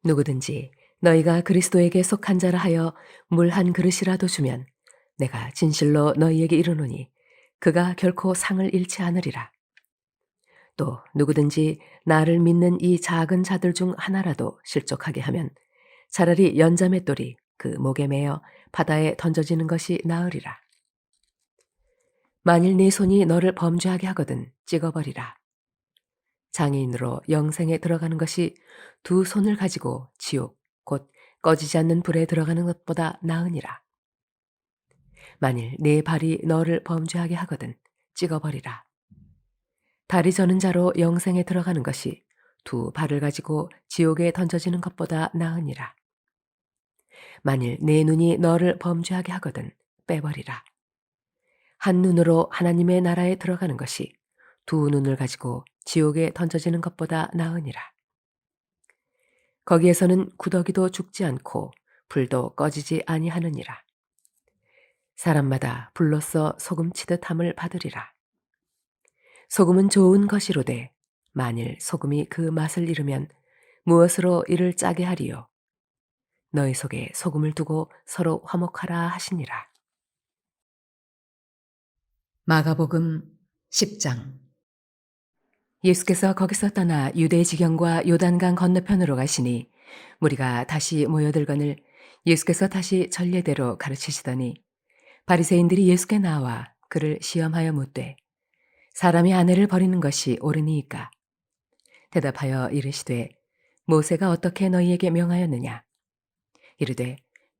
누구든지 너희가 그리스도에게 속한 자라 하여 물 한 그릇이라도 주면 내가 진실로 너희에게 이르노니 그가 결코 상을 잃지 않으리라. 또 누구든지 나를 믿는 이 작은 자들 중 하나라도 실족하게 하면 차라리 연자맷돌이 그 목에 매어 바다에 던져지는 것이 나으리라. 만일 네 손이 너를 범죄하게 하거든 찍어버리라. 장애인으로 영생에 들어가는 것이 두 손을 가지고 지옥 곧 꺼지지 않는 불에 들어가는 것보다 나으니라. 만일 네 발이 너를 범죄하게 하거든 찍어버리라. 다리 저는 자로 영생에 들어가는 것이 두 발을 가지고 지옥에 던져지는 것보다 나으니라. 만일 네 눈이 너를 범죄하게 하거든 빼버리라. 한 눈으로 하나님의 나라에 들어가는 것이 두 눈을 가지고 지옥에 던져지는 것보다 나으니라. 거기에서는 구더기도 죽지 않고 불도 꺼지지 아니하느니라. 사람마다 불로써 소금 치듯 함을 받으리라. 소금은 좋은 것이로되 만일 소금이 그 맛을 잃으면 무엇으로 이를 짜게 하리요. 너희 속에 소금을 두고 서로 화목하라 하시니라. 마가복음 10장. 예수께서 거기서 떠나 유대 지경과 요단강 건너편으로 가시니 무리가 다시 모여들거늘 예수께서 다시 전례대로 가르치시더니 바리새인들이 예수께 나와 그를 시험하여 묻되 사람이 아내를 버리는 것이 옳으니이까? 대답하여 이르시되 모세가 어떻게 너희에게 명하였느냐? 이르되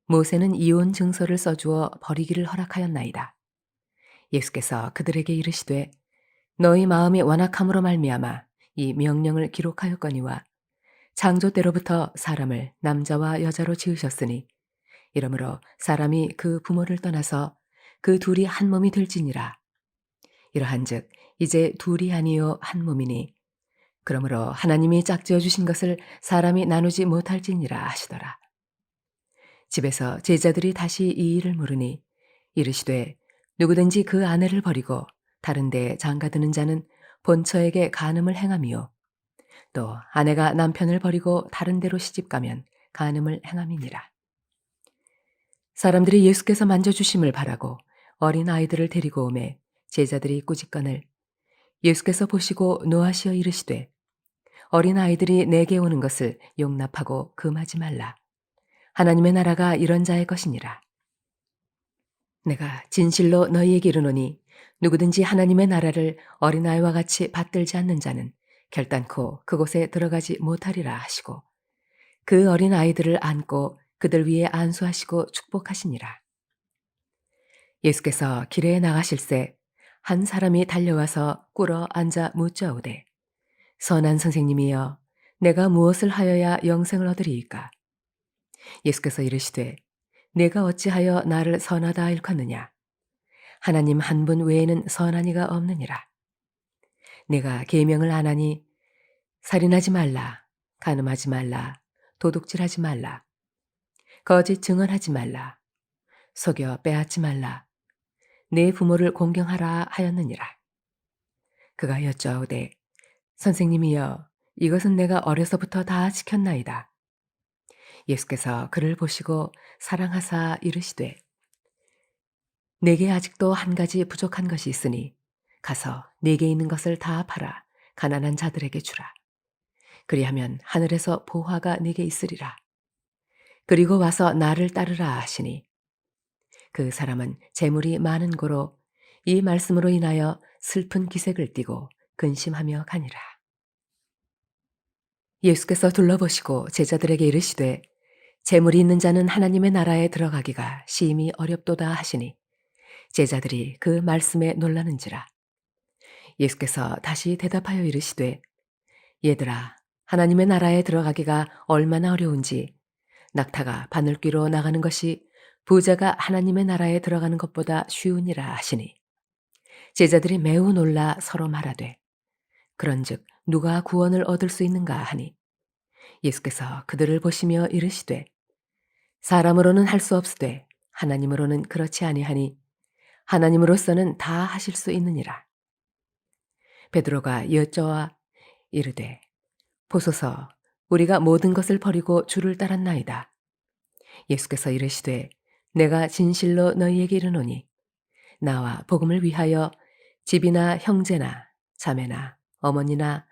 모세는 이혼 증서를 써주어 버리기를 허락하였나이다. 예수께서 그들에게 이르시되 너희 마음이 완악함으로 말미암아 이 명령을 기록하였거니와 창조 때로부터 사람을 남자와 여자로 지으셨으니 이러므로 사람이 그 부모를 떠나서 그 둘이 한 몸이 될지니라. 이러한즉 이제 둘이 아니요 한 몸이니 그러므로 하나님이 짝지어 주신 것을 사람이 나누지 못할지니라 하시더라. 집에서 제자들이 다시 이 일을 물으니 이르시되 누구든지 그 아내를 버리고 다른 데 장가드는 자는 본처에게 간음을 행함이요 또 아내가 남편을 버리고 다른 데로 시집가면 간음을 행함이니라. 사람들이 예수께서 만져주심을 바라고 어린 아이들을 데리고 오매 제자들이 꾸짖거늘 예수께서 보시고 노하시어 이르시되 어린 아이들이 내게 오는 것을 용납하고 금하지 말라. 하나님의 나라가 이런 자의 것이니라. 내가 진실로 너희에게 이르노니 누구든지 하나님의 나라를 어린아이와 같이 받들지 않는 자는 결단코 그곳에 들어가지 못하리라 하시고 그 어린아이들을 안고 그들 위에 안수하시고 축복하시니라. 예수께서 길에 나가실새 한 사람이 달려와서 꿇어 앉아 묻자오되 선한 선생님이여 내가 무엇을 하여야 영생을 얻으리이까? 예수께서 이르시되 내가 어찌하여 나를 선하다 일컫느냐? 하나님 한 분 외에는 선한 이가 없느니라. 내가 계명을 안 하니 살인하지 말라, 간음하지 말라, 도둑질하지 말라, 거짓 증언하지 말라, 속여 빼앗지 말라, 내 부모를 공경하라 하였느니라. 그가 여짜오되 선생님이여 이것은 내가 어려서부터 다 지켰나이다. 예수께서 그를 보시고 사랑하사 이르시되 내게 아직도 한 가지 부족한 것이 있으니 가서 네게 있는 것을 다 팔아 가난한 자들에게 주라. 그리하면 하늘에서 보화가 네게 있으리라. 그리고 와서 나를 따르라 하시니 그 사람은 재물이 많은 고로 이 말씀으로 인하여 슬픈 기색을 띠고 근심하며 가니라. 예수께서 둘러보시고 제자들에게 이르시되 재물이 있는 자는 하나님의 나라에 들어가기가 심히 어렵도다 하시니 제자들이 그 말씀에 놀라는지라. 예수께서 다시 대답하여 이르시되 얘들아 하나님의 나라에 들어가기가 얼마나 어려운지 낙타가 바늘귀로 나가는 것이 부자가 하나님의 나라에 들어가는 것보다 쉬우니라 하시니 제자들이 매우 놀라 서로 말하되 그런즉 누가 구원을 얻을 수 있는가 하니 예수께서 그들을 보시며 이르시되 사람으로는 할 수 없으되 하나님으로는 그렇지 아니하니 하나님으로서는 다 하실 수 있느니라. 베드로가 여쭤와 이르되 보소서 우리가 모든 것을 버리고 주를 따랐나이다. 예수께서 이르시되 내가 진실로 너희에게 이르노니 나와 복음을 위하여 집이나 형제나 자매나 어머니나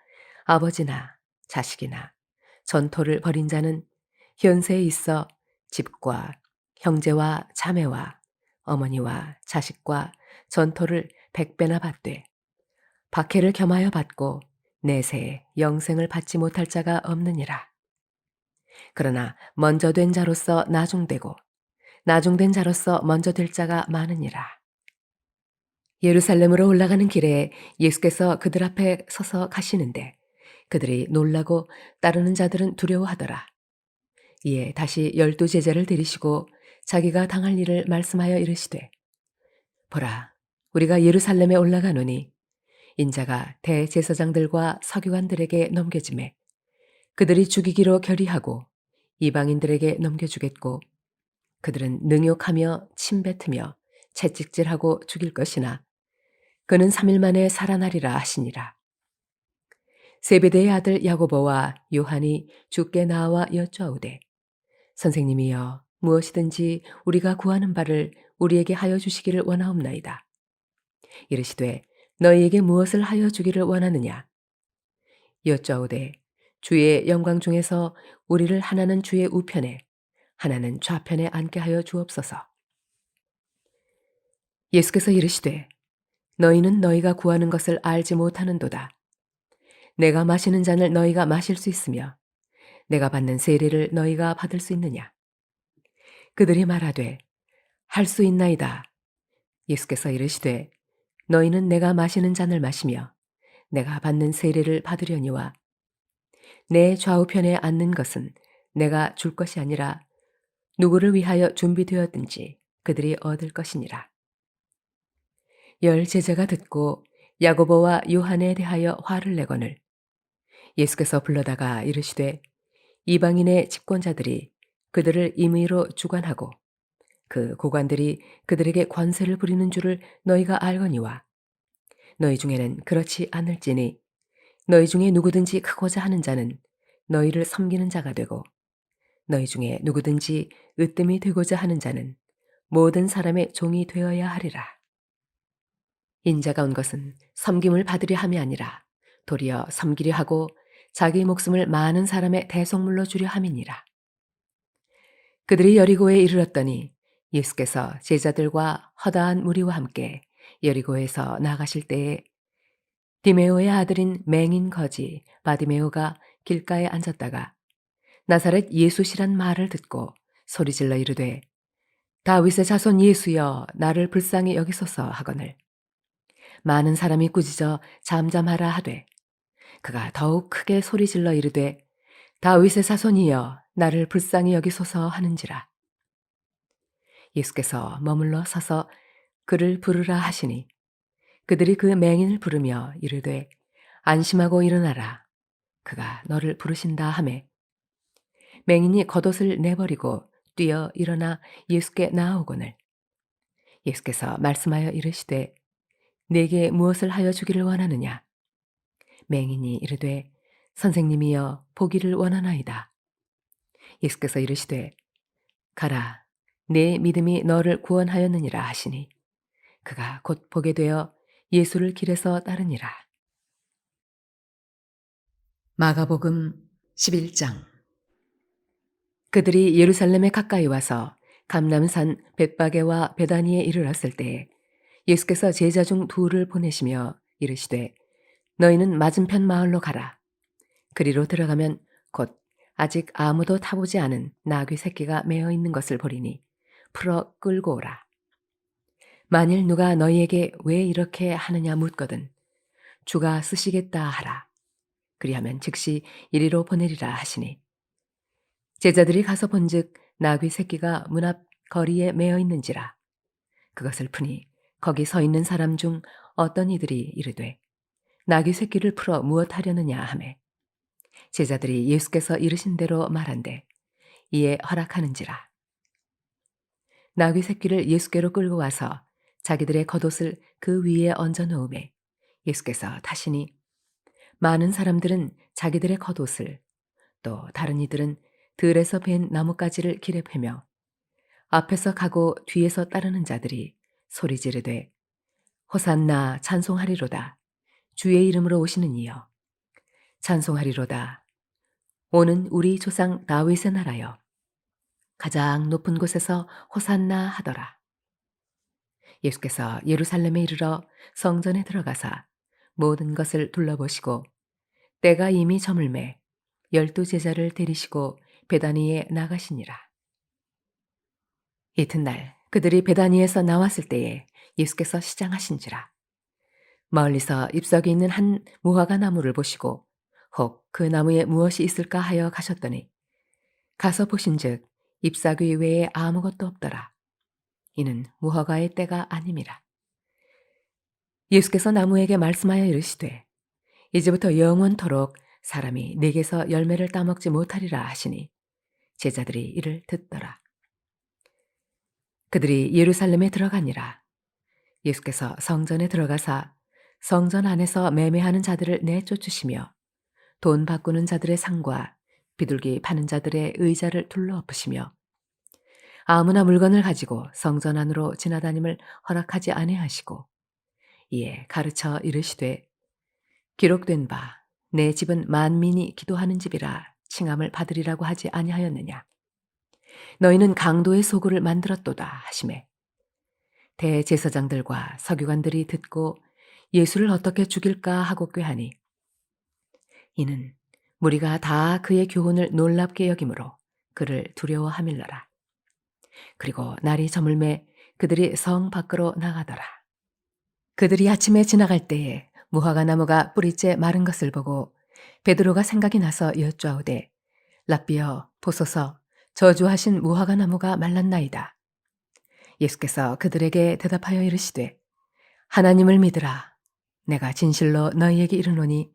아버지나 자식이나 전토를 벌인 자는 현세에 있어 집과 형제와 자매와 어머니와 자식과 전토를 100배나 받되 박해를 겸하여 받고 내세 영생을 받지 못할 자가 없느니라. 그러나 먼저 된 자로서 나중되고 나중된 자로서 먼저 될 자가 많으니라. 예루살렘으로 올라가는 길에 예수께서 그들 앞에 서서 가시는데 그들이 놀라고 따르는 자들은 두려워하더라. 이에 다시 12 제자를 데리시고 자기가 당할 일을 말씀하여 이르시되 보라 우리가 예루살렘에 올라가노니 인자가 대제사장들과 서기관들에게 넘겨지매 그들이 죽이기로 결의하고 이방인들에게 넘겨주겠고 그들은 능욕하며 침뱉으며 채찍질하고 죽일 것이나 그는 3일 만에 살아나리라 하시니라. 세베대의 아들 야고보와 요한이 주께 나와 여쭈어오되 선생님이여 무엇이든지 우리가 구하는 바를 우리에게 하여 주시기를 원하옵나이다. 이르시되 너희에게 무엇을 하여 주기를 원하느냐? 여쭈어오되 주의 영광 중에서 우리를 하나는 주의 우편에 하나는 좌편에 앉게 하여 주옵소서. 예수께서 이르시되 너희는 너희가 구하는 것을 알지 못하는도다. 내가 마시는 잔을 너희가 마실 수 있으며 내가 받는 세례를 너희가 받을 수 있느냐? 그들이 말하되 할 수 있나이다. 예수께서 이르시되 너희는 내가 마시는 잔을 마시며 내가 받는 세례를 받으려니와 내 좌우편에 앉는 것은 내가 줄 것이 아니라 누구를 위하여 준비되었든지 그들이 얻을 것이니라. 10 제자가 듣고 야고보와 요한에 대하여 화를 내거늘 예수께서 불러다가 이르시되 이방인의 집권자들이 그들을 임의로 주관하고 그 고관들이 그들에게 관세를 부리는 줄을 너희가 알거니와 너희 중에는 그렇지 않을지니 너희 중에 누구든지 크고자 하는 자는 너희를 섬기는 자가 되고 너희 중에 누구든지 으뜸이 되고자 하는 자는 모든 사람의 종이 되어야 하리라. 인자가 온 것은 섬김을 받으려 함이 아니라 도리어 섬기려 하고 자기 목숨을 많은 사람의 대속물로 주려 함이니라. 그들이 여리고에 이르렀더니 예수께서 제자들과 허다한 무리와 함께 여리고에서 나가실 때에 디메오의 아들인 맹인 거지 바디메오가 길가에 앉았다가 나사렛 예수시란 말을 듣고 소리질러 이르되 다윗의 자손 예수여 나를 불쌍히 여기소서 하거늘 많은 사람이 꾸짖어 잠잠하라 하되 그가 더욱 크게 소리질러 이르되 다윗의 자손이여 나를 불쌍히 여기소서 하는지라. 예수께서 머물러 서서 그를 부르라 하시니 그들이 그 맹인을 부르며 이르되 안심하고 일어나라 그가 너를 부르신다 하매 맹인이 겉옷을 내버리고 뛰어 일어나 예수께 나아오거늘 예수께서 말씀하여 이르시되 내게 무엇을 하여 주기를 원하느냐? 맹인이 이르되 선생님이여 보기를 원하나이다. 예수께서 이르시되 가라 내 믿음이 너를 구원하였느니라 하시니 그가 곧 보게 되어 예수를 길에서 따르니라. 마가복음 11장. 그들이 예루살렘에 가까이 와서 감람산 벳바게와 베다니에 이르렀을 때에 예수께서 제자 중 2를 보내시며 이르시되 너희는 맞은편 마을로 가라. 그리로 들어가면 곧 아직 아무도 타보지 않은 나귀 새끼가 매어 있는 것을 보리니 풀어 끌고 오라. 만일 누가 너희에게 왜 이렇게 하느냐 묻거든 주가 쓰시겠다 하라. 그리하면 즉시 이리로 보내리라 하시니 제자들이 가서 본즉 나귀 새끼가 문 앞 거리에 매어 있는지라. 그것을 푸니 거기 서 있는 사람 중 어떤 이들이 이르되 나귀 새끼를 풀어 무엇 하려느냐 하매 제자들이 예수께서 이르신 대로 말한대 이에 허락하는지라. 나귀 새끼를 예수께로 끌고 와서 자기들의 겉옷을 그 위에 얹어 놓음에 예수께서 타시니 많은 사람들은 자기들의 겉옷을 또 다른 이들은 들에서 벤 나뭇가지를 길에 패며 앞에서 가고 뒤에서 따르는 자들이 소리 지르되 호산나 찬송하리로다. 주의 이름으로 오시는 이여 찬송하리로다. 오는 우리 조상 다윗의 나라여 가장 높은 곳에서 호산나 하더라. 예수께서 예루살렘에 이르러 성전에 들어가사 모든 것을 둘러보시고 때가 이미 저물매 12 제자를 데리시고 베다니에 나가시니라. 이튿날 그들이 베다니에서 나왔을 때에 예수께서 시장하신지라. 멀리서 잎사귀 있는 한 무화과 나무를 보시고 혹 그 나무에 무엇이 있을까 하여 가셨더니 가서 보신즉 잎사귀 외에 아무것도 없더라. 이는 무화과의 때가 아님이라. 예수께서 나무에게 말씀하여 이르시되 이제부터 영원토록 사람이 내게서 열매를 따먹지 못하리라 하시니 제자들이 이를 듣더라. 그들이 예루살렘에 들어가니라. 예수께서 성전에 들어가사 성전 안에서 매매하는 자들을 내쫓으시며 돈 바꾸는 자들의 상과 비둘기 파는 자들의 의자를 둘러엎으시며 아무나 물건을 가지고 성전 안으로 지나다님을 허락하지 아니하시고 이에 가르쳐 이르시되 기록된 바 내 집은 만민이 기도하는 집이라 칭함을 받으리라고 하지 아니하였느냐. 너희는 강도의 소굴을 만들었도다 하시매 대제사장들과 서기관들이 듣고 예수를 어떻게 죽일까 하고 꾀하니 이는 무리가 다 그의 교훈을 놀랍게 여김으로 그를 두려워함일러라. 그리고 날이 저물매 그들이 성 밖으로 나가더라. 그들이 아침에 지나갈 때에 무화과 나무가 뿌리째 마른 것을 보고 베드로가 생각이 나서 여쭈아오되 랍비여 보소서 저주하신 무화과 나무가 말랐나이다. 예수께서 그들에게 대답하여 이르시되 하나님을 믿으라. 내가 진실로 너희에게 이르노니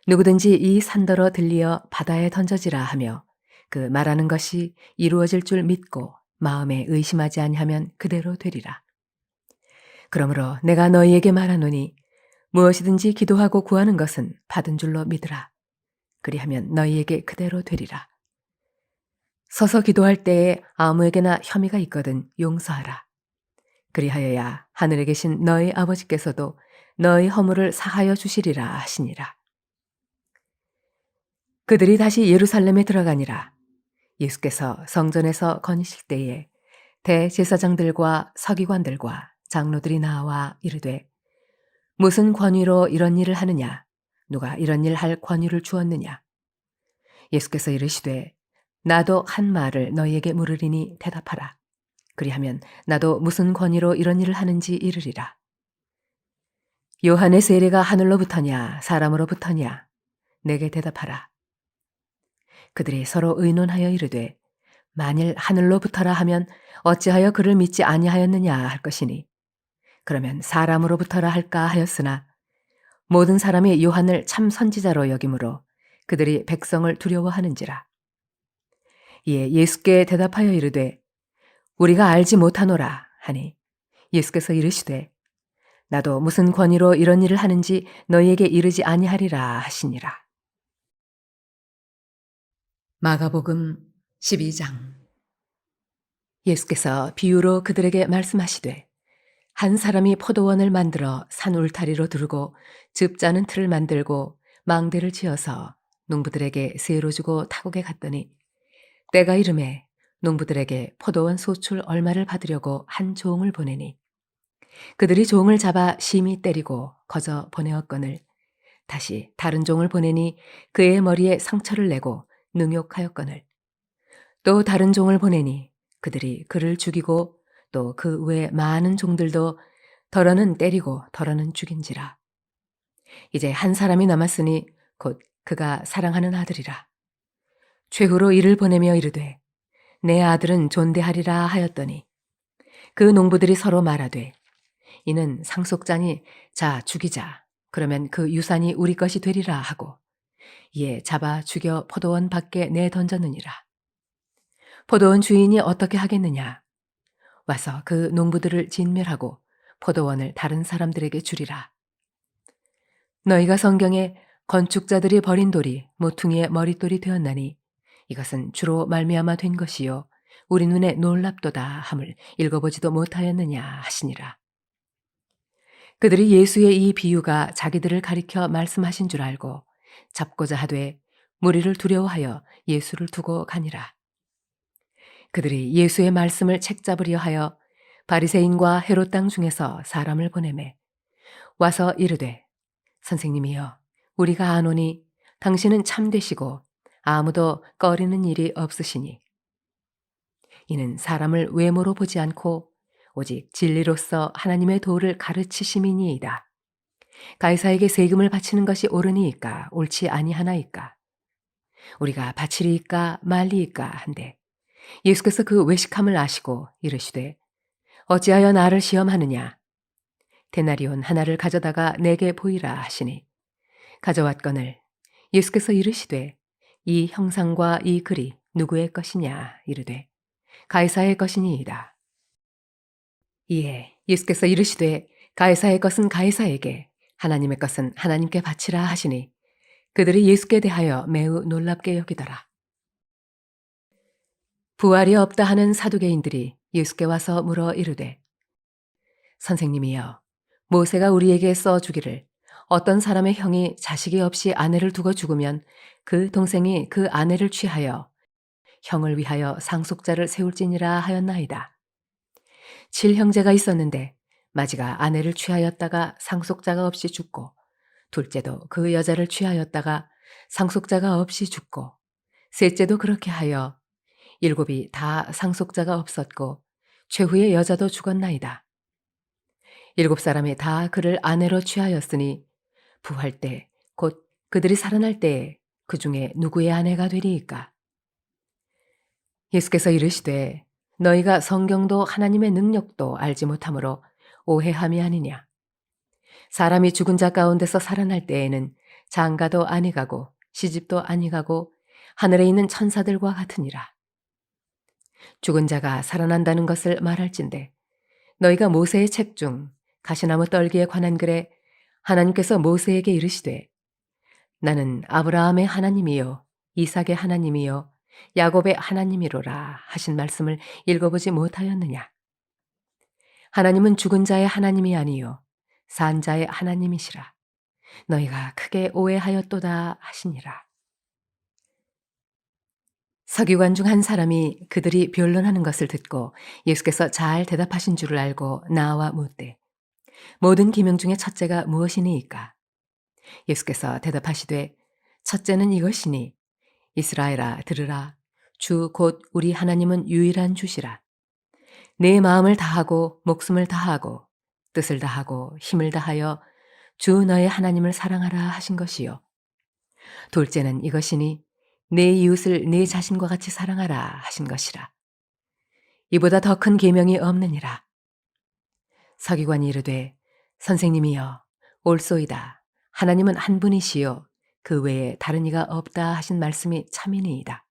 누구든지 이 산더러 들리어 바다에 던져지라 하며 그 말하는 것이 이루어질 줄 믿고 마음에 의심하지 아니하면 그대로 되리라. 그러므로 내가 너희에게 말하노니 무엇이든지 기도하고 구하는 것은 받은 줄로 믿으라. 그리하면 너희에게 그대로 되리라. 서서 기도할 때에 아무에게나 혐의가 있거든 용서하라. 그리하여야 하늘에 계신 너희 아버지께서도 너희 허물을 사하여 주시리라 하시니라. 그들이 다시 예루살렘에 들어가니라. 예수께서 성전에서 거니실 때에 대제사장들과 서기관들과 장로들이 나와 이르되 무슨 권위로 이런 일을 하느냐? 누가 이런 일 할 권위를 주었느냐? 예수께서 이르시되 나도 한 말을 너희에게 물으리니 대답하라. 그리하면 나도 무슨 권위로 이런 일을 하는지 이르리라. 요한의 세례가 하늘로부터냐 사람으로부터냐? 내게 대답하라. 그들이 서로 의논하여 이르되 만일 하늘로부터라 하면 어찌하여 그를 믿지 아니하였느냐 할 것이니 그러면 사람으로부터라 할까 하였으나 모든 사람이 요한을 참 선지자로 여김으로 그들이 백성을 두려워하는지라. 이에 예수께 대답하여 이르되 우리가 알지 못하노라 하니 예수께서 이르시되 나도 무슨 권위로 이런 일을 하는지 너희에게 이르지 아니하리라 하시니라. 마가복음 12장. 예수께서 비유로 그들에게 말씀하시되 한 사람이 포도원을 만들어 산 울타리로 두르고 즙 짜는 틀을 만들고 망대를 지어서 농부들에게 세로 주고 타국에 갔더니 때가 이름에 농부들에게 포도원 소출 얼마를 받으려고 한 종을 보내니 그들이 종을 잡아 심히 때리고 거저 보내었거늘 다시 다른 종을 보내니 그의 머리에 상처를 내고 능욕하였거늘 또 다른 종을 보내니 그들이 그를 죽이고 또 그 외 많은 종들도 덜어는 때리고 덜어는 죽인지라. 이제 한 사람이 남았으니 곧 그가 사랑하는 아들이라. 최후로 이를 보내며 이르되 내 아들은 존대하리라 하였더니 그 농부들이 서로 말하되 이는 상속자니 자 죽이자 그러면 그 유산이 우리 것이 되리라 하고 이에 잡아 죽여 포도원 밖에 내던졌느니라. 포도원 주인이 어떻게 하겠느냐? 와서 그 농부들을 진멸하고 포도원을 다른 사람들에게 주리라. 너희가 성경에 건축자들이 버린 돌이 모퉁이의 머릿돌이 되었나니 이것은 주로 말미암아 된 것이요 우리 눈에 놀랍도다 함을 읽어보지도 못하였느냐 하시니라. 그들이 예수의 이 비유가 자기들을 가리켜 말씀하신 줄 알고 잡고자 하되 무리를 두려워하여 예수를 두고 가니라. 그들이 예수의 말씀을 책잡으려 하여 바리새인과 헤롯 땅 중에서 사람을 보내매 와서 이르되 선생님이여 우리가 아노니 당신은 참되시고 아무도 꺼리는 일이 없으시니 이는 사람을 외모로 보지 않고 오직 진리로서 하나님의 도를 가르치심이니이다. 가이사에게 세금을 바치는 것이 옳으니이까 옳지 아니하나이까 우리가 바치리이까 말리이까 한데 예수께서 그 외식함을 아시고 이르시되 어찌하여 나를 시험하느냐 데나리온 하나를 가져다가 내게 보이라 하시니 가져왔거늘 예수께서 이르시되 이 형상과 이 글이 누구의 것이냐 이르되 가이사의 것이니이다. 이에 예수께서 이르시되 가이사의 것은 가이사에게 하나님의 것은 하나님께 바치라 하시니 그들이 예수께 대하여 매우 놀랍게 여기더라. 부활이 없다 하는 사두개인들이 예수께 와서 물어 이르되 선생님이여 모세가 우리에게 써 주기를 어떤 사람의 형이 자식이 없이 아내를 두고 죽으면 그 동생이 그 아내를 취하여 형을 위하여 상속자를 세울지니라 하였나이다. 7형제가 있었는데 마지가 아내를 취하였다가 상속자가 없이 죽고 둘째도 그 여자를 취하였다가 상속자가 없이 죽고 셋째도 그렇게 하여 7이 다 상속자가 없었고 최후의 여자도 죽었나이다. 7사람이 다 그를 아내로 취하였으니 부활 때 곧 그들이 살아날 때에 그 중에 누구의 아내가 되리이까? 예수께서 이르시되 너희가 성경도 하나님의 능력도 알지 못하므로 오해함이 아니냐. 사람이 죽은 자 가운데서 살아날 때에는 장가도 아니 가고 시집도 아니 가고 하늘에 있는 천사들과 같으니라. 죽은 자가 살아난다는 것을 말할진대 너희가 모세의 책 중 가시나무 떨기에 관한 글에 하나님께서 모세에게 이르시되 나는 아브라함의 하나님이요 이삭의 하나님이요 야곱의 하나님이로라 하신 말씀을 읽어보지 못하였느냐. 하나님은 죽은 자의 하나님이 아니요 산 자의 하나님이시라. 너희가 크게 오해하였도다 하시니라. 서기관 중 한 사람이 그들이 변론하는 것을 듣고 예수께서 잘 대답하신 줄을 알고 나와 묻되 모든 계명 중에 첫째가 무엇이니이까? 예수께서 대답하시되 첫째는 이것이니 이스라엘아 들으라 주 곧 우리 하나님은 유일한 주시라. 내 마음을 다하고 목숨을 다하고 뜻을 다하고 힘을 다하여 주 너의 하나님을 사랑하라 하신 것이요. 둘째는 이것이니 내 이웃을 내 자신과 같이 사랑하라 하신 것이라. 이보다 더 큰 계명이 없느니라. 서기관이 이르되 선생님이여 옳소이다. 하나님은 한 분이시요 그 외에 다른 이가 없다 하신 말씀이 참이니이다.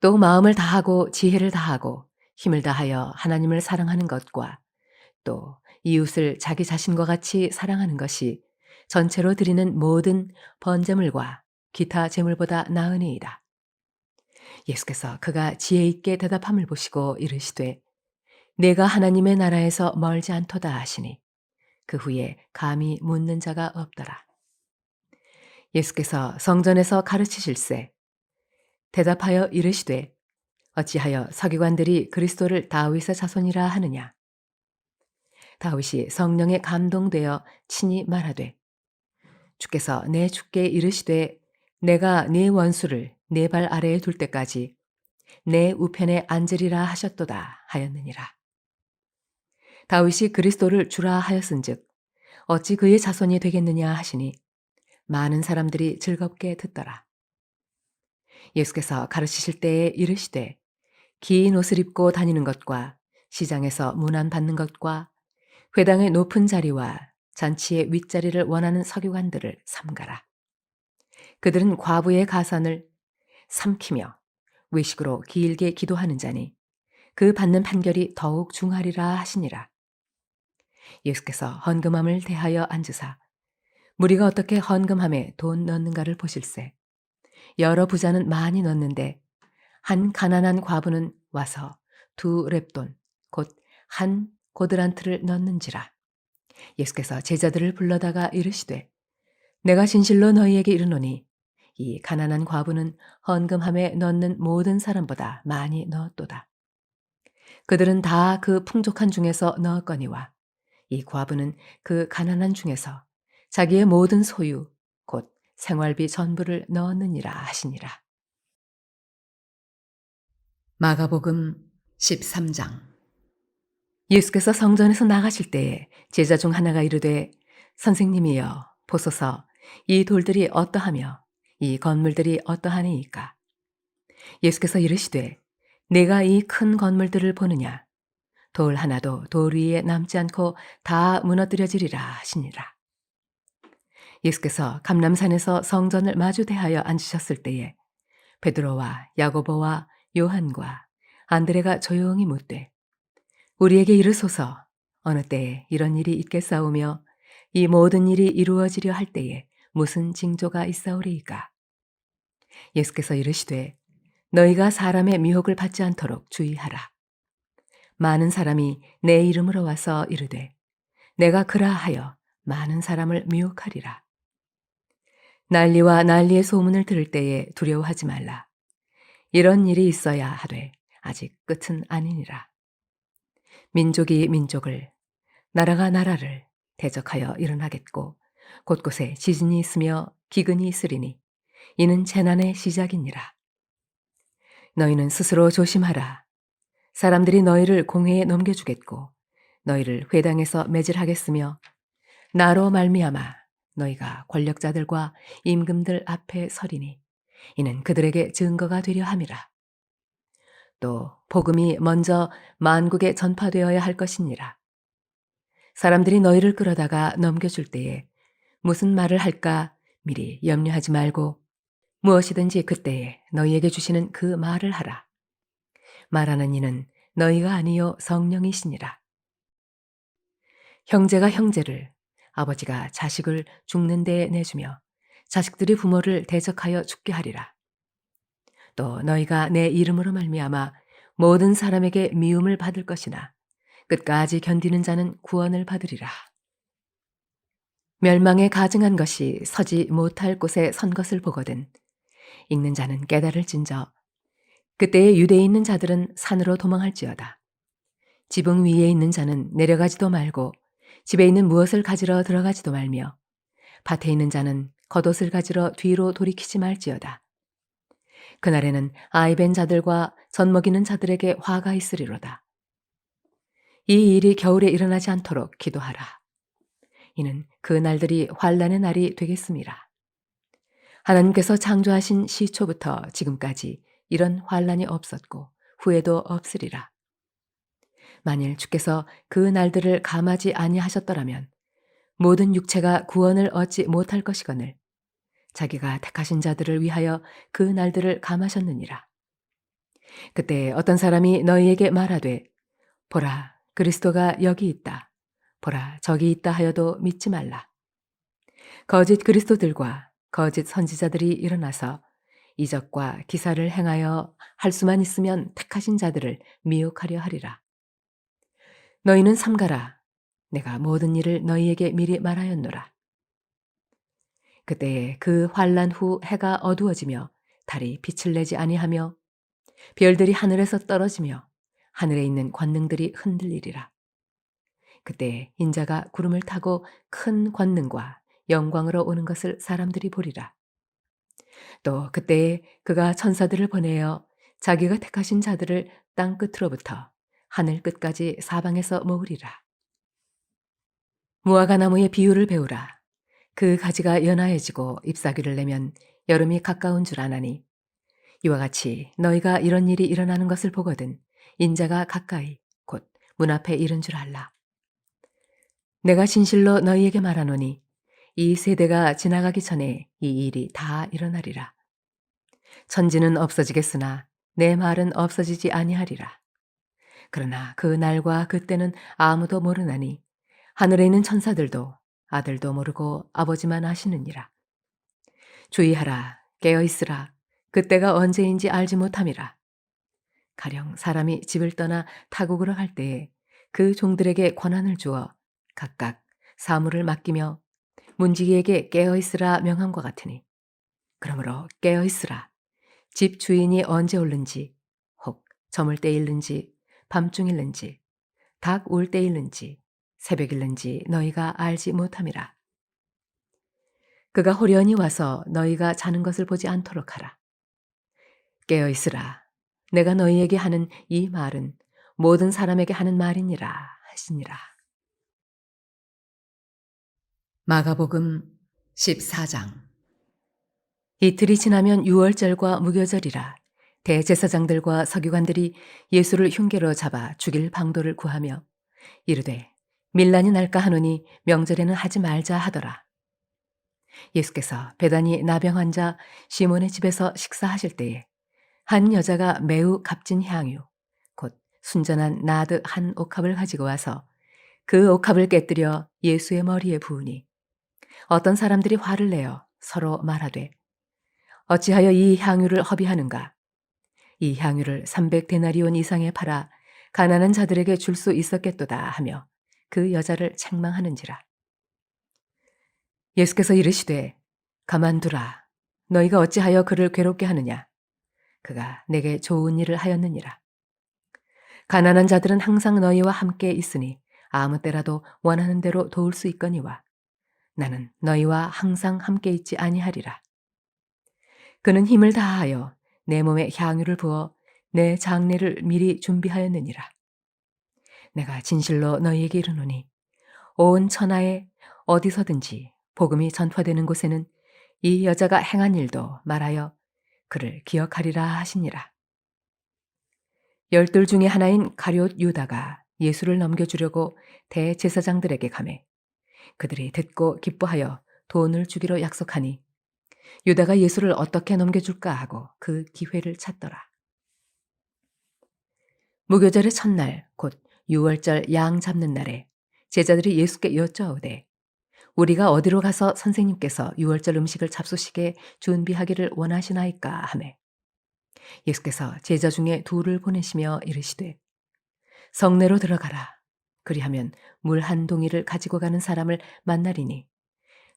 또 마음을 다하고 지혜를 다하고 힘을 다하여 하나님을 사랑하는 것과 또 이웃을 자기 자신과 같이 사랑하는 것이 전체로 드리는 모든 번제물과 기타 제물보다 나으니이다. 예수께서 그가 지혜 있게 대답함을 보시고 이르시되 내가 하나님의 나라에서 멀지 않도다 하시니 그 후에 감히 묻는 자가 없더라. 예수께서 성전에서 가르치실세 대답하여 이르시되 어찌하여 서기관들이 그리스도를 다윗의 자손이라 하느냐. 다윗이 성령에 감동되어 친히 말하되 주께서 내 주께 이르시되 내가 네 원수를 네 발 아래에 둘 때까지 내 우편에 앉으리라 하셨도다 하였느니라. 다윗이 그리스도를 주라 하였은즉 어찌 그의 자손이 되겠느냐 하시니 많은 사람들이 즐겁게 듣더라. 예수께서 가르치실 때에 이르시되 긴 옷을 입고 다니는 것과 시장에서 문안 받는 것과 회당의 높은 자리와 잔치의 윗자리를 원하는 서기관들을 삼가라. 그들은 과부의 가산을 삼키며 외식으로 길게 기도하는 자니 그 받는 판결이 더욱 중하리라 하시니라. 예수께서 헌금함을 대하여 앉으사 무리가 어떻게 헌금함에 돈 넣는가를 보실세 여러 부자는 많이 넣는데 한 가난한 과부는 와서 두 렙돈 곧 한 고드란트를 넣는지라. 예수께서 제자들을 불러다가 이르시되 내가 진실로 너희에게 이르노니 이 가난한 과부는 헌금함에 넣는 모든 사람보다 많이 넣었도다. 그들은 다 그 풍족한 중에서 넣었거니와 이 과부는 그 가난한 중에서 자기의 모든 소유 곧 생활비 전부를 넣었느니라 하시니라. 마가복음 13장. 예수께서 성전에서 나가실 때에 제자 중 하나가 이르되 선생님이여 보소서 이 돌들이 어떠하며 이 건물들이 어떠하니이까. 예수께서 이르시되 내가 이 큰 건물들을 보느냐 돌 하나도 돌 위에 남지 않고 다 무너뜨려지리라 하시니라. 예수께서 감람산에서 성전을 마주 대하여 앉으셨을 때에 베드로와 야고보와 요한과 안드레가 조용히 묻되 우리에게 이르소서 어느 때에 이런 일이 있겠사오며 이 모든 일이 이루어지려 할 때에 무슨 징조가 있사오리이까. 예수께서 이르시되 너희가 사람의 미혹을 받지 않도록 주의하라. 많은 사람이 내 이름으로 와서 이르되 내가 그라하여 많은 사람을 미혹하리라. 난리와 난리의 소문을 들을 때에 두려워하지 말라. 이런 일이 있어야 하되 아직 끝은 아니니라. 민족이 민족을 나라가 나라를 대적하여 일어나겠고 곳곳에 지진이 있으며 기근이 있으리니 이는 재난의 시작이니라. 너희는 스스로 조심하라. 사람들이 너희를 공회에 넘겨주겠고 너희를 회당에서 매질하겠으며 나로 말미암아 너희가 권력자들과 임금들 앞에 서리니 이는 그들에게 증거가 되려 함이라. 또 복음이 먼저 만국에 전파되어야 할 것이니라. 사람들이 너희를 끌어다가 넘겨줄 때에 무슨 말을 할까 미리 염려하지 말고 무엇이든지 그때에 너희에게 주시는 그 말을 하라. 말하는 이는 너희가 아니요 성령이시니라. 형제가 형제를 아버지가 자식을 죽는 데에 내주며 자식들이 부모를 대적하여 죽게 하리라. 또 너희가 내 이름으로 말미암아 모든 사람에게 미움을 받을 것이나 끝까지 견디는 자는 구원을 받으리라. 멸망에 가증한 것이 서지 못할 곳에 선 것을 보거든 읽는 자는 깨달을진저 그때에 유대에 있는 자들은 산으로 도망할지어다. 지붕 위에 있는 자는 내려가지도 말고 집에 있는 무엇을 가지러 들어가지도 말며 밭에 있는 자는 겉옷을 가지러 뒤로 돌이키지 말지어다. 그날에는 아이 벤 자들과 젖 먹이는 자들에게 화가 있으리로다. 이 일이 겨울에 일어나지 않도록 기도하라. 이는 그 날들이 환난의 날이 되겠습니다. 하나님께서 창조하신 시초부터 지금까지 이런 환난이 없었고 후에도 없으리라. 만일 주께서 그 날들을 감하지 아니하셨더라면 모든 육체가 구원을 얻지 못할 것이거늘 자기가 택하신 자들을 위하여 그 날들을 감하셨느니라. 그때 어떤 사람이 너희에게 말하되 보라 그리스도가 여기 있다. 보라 저기 있다 하여도 믿지 말라. 거짓 그리스도들과 거짓 선지자들이 일어나서 이적과 기사를 행하여 할 수만 있으면 택하신 자들을 미혹하려 하리라. 너희는 삼가라. 내가 모든 일을 너희에게 미리 말하였노라. 그때에 그 환난 후 해가 어두워지며 달이 빛을 내지 아니하며 별들이 하늘에서 떨어지며 하늘에 있는 권능들이 흔들리리라. 그때 인자가 구름을 타고 큰 권능과 영광으로 오는 것을 사람들이 보리라. 또 그때에 그가 천사들을 보내어 자기가 택하신 자들을 땅 끝으로부터 하늘 끝까지 사방에서 모으리라. 무화과 나무의 비유를 배우라. 그 가지가 연하해지고 잎사귀를 내면 여름이 가까운 줄 아나니 이와 같이 너희가 이런 일이 일어나는 것을 보거든 인자가 가까이 곧 문 앞에 이른 줄 알라. 내가 진실로 너희에게 말하노니 이 세대가 지나가기 전에 이 일이 다 일어나리라. 천지는 없어지겠으나 내 말은 없어지지 아니하리라. 그러나 그 날과 그때는 아무도 모르나니 하늘에 있는 천사들도 아들도 모르고 아버지만 아시느니라. 주의하라 깨어 있으라 그때가 언제인지 알지 못함이라. 가령 사람이 집을 떠나 타국으로 갈 때에 그 종들에게 권한을 주어 각각 사물을 맡기며 문지기에게 깨어 있으라 명함과 같으니, 그러므로 깨어 있으라. 집 주인이 언제 올는지, 혹 저물 때일는지, 밤중일는지, 닭 울 때일는지, 새벽일는지 너희가 알지 못함이라. 그가 호련히 와서 너희가 자는 것을 보지 않도록 하라. 깨어 있으라. 내가 너희에게 하는 이 말은 모든 사람에게 하는 말이니라 하시니라. 마가복음 14장. 이틀이 지나면 유월절과 무교절이라. 대제사장들과 서기관들이 예수를 흉계로 잡아 죽일 방도를 구하며 이르되 밀란이 날까 하노니 명절에는 하지 말자 하더라. 예수께서 베다니 나병 환자 시몬의 집에서 식사하실 때에 한 여자가 매우 값진 향유, 곧 순전한 나드 한 옥합을 가지고 와서 그 옥합을 깨뜨려 예수의 머리에 부으니, 어떤 사람들이 화를 내어 서로 말하되 어찌하여 이 향유를 허비하는가? 이 향유를 300데나리온 이상에 팔아 가난한 자들에게 줄 수 있었겠도다 하며 그 여자를 책망하는지라. 예수께서 이르시되 가만두라. 너희가 어찌하여 그를 괴롭게 하느냐? 그가 내게 좋은 일을 하였느니라. 가난한 자들은 항상 너희와 함께 있으니 아무 때라도 원하는 대로 도울 수 있거니와 나는 너희와 항상 함께 있지 아니하리라. 그는 힘을 다하여 내 몸에 향유를 부어 내 장례를 미리 준비하였느니라. 내가 진실로 너희에게 이르노니 온 천하에 어디서든지 복음이 전파되는 곳에는 이 여자가 행한 일도 말하여 그를 기억하리라 하시니라. 12 중에 하나인 가룟 유다가 예수를 넘겨주려고 대제사장들에게 가매 그들이 듣고 기뻐하여 돈을 주기로 약속하니 유다가 예수를 어떻게 넘겨줄까 하고 그 기회를 찾더라. 무교절의 첫날 곧 유월절 양 잡는 날에 제자들이 예수께 여쭤오되 우리가 어디로 가서 선생님께서 유월절 음식을 잡수시게 준비하기를 원하시나이까 하매 예수께서 제자 중에 둘을 보내시며 이르시되 성내로 들어가라. 그리하면 물 한 동이를 가지고 가는 사람을 만나리니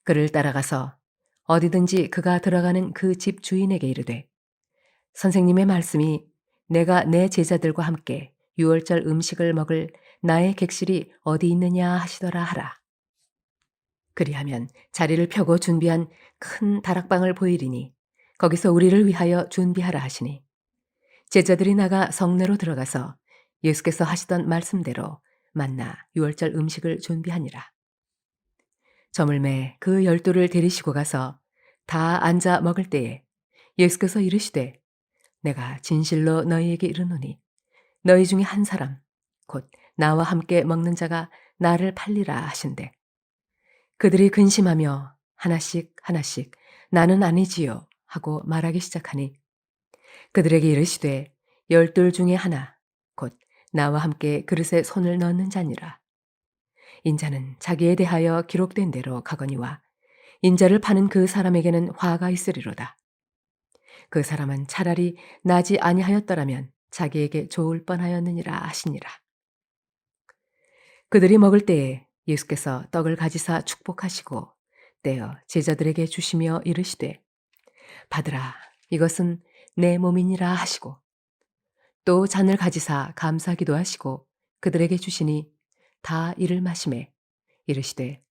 그를 따라가서 어디든지 그가 들어가는 그 집 주인에게 이르되 선생님의 말씀이 내가 내 제자들과 함께 유월절 음식을 먹을 나의 객실이 어디 있느냐 하시더라 하라. 그리하면 자리를 펴고 준비한 큰 다락방을 보이리니 거기서 우리를 위하여 준비하라 하시니 제자들이 나가 성내로 들어가서 예수께서 하시던 말씀대로 만나 유월절 음식을 준비하니라. 저물매 그 12를 데리시고 가서 다 앉아 먹을 때에 예수께서 이르시되 내가 진실로 너희에게 이르노니 너희 중에 한 사람 곧 나와 함께 먹는 자가 나를 팔리라 하신대. 그들이 근심하며 하나씩 하나씩 나는 아니지요 하고 말하기 시작하니 그들에게 이르시되 12 중에 하나 곧 나와 함께 그릇에 손을 넣는 자니라. 인자는 자기에 대하여 기록된 대로 가거니와 인자를 파는 그 사람에게는 화가 있으리로다. 그 사람은 차라리 나지 아니하였더라면 자기에게 좋을 뻔하였느니라 하시니라. 그들이 먹을 때에 예수께서 떡을 가지사 축복하시고 떼어 제자들에게 주시며 이르시되 받으라 이것은 내 몸이니라 하시고 또 잔을 가지사 감사기도 하시고 그들에게 주시니 다 이를 마시매 이르시되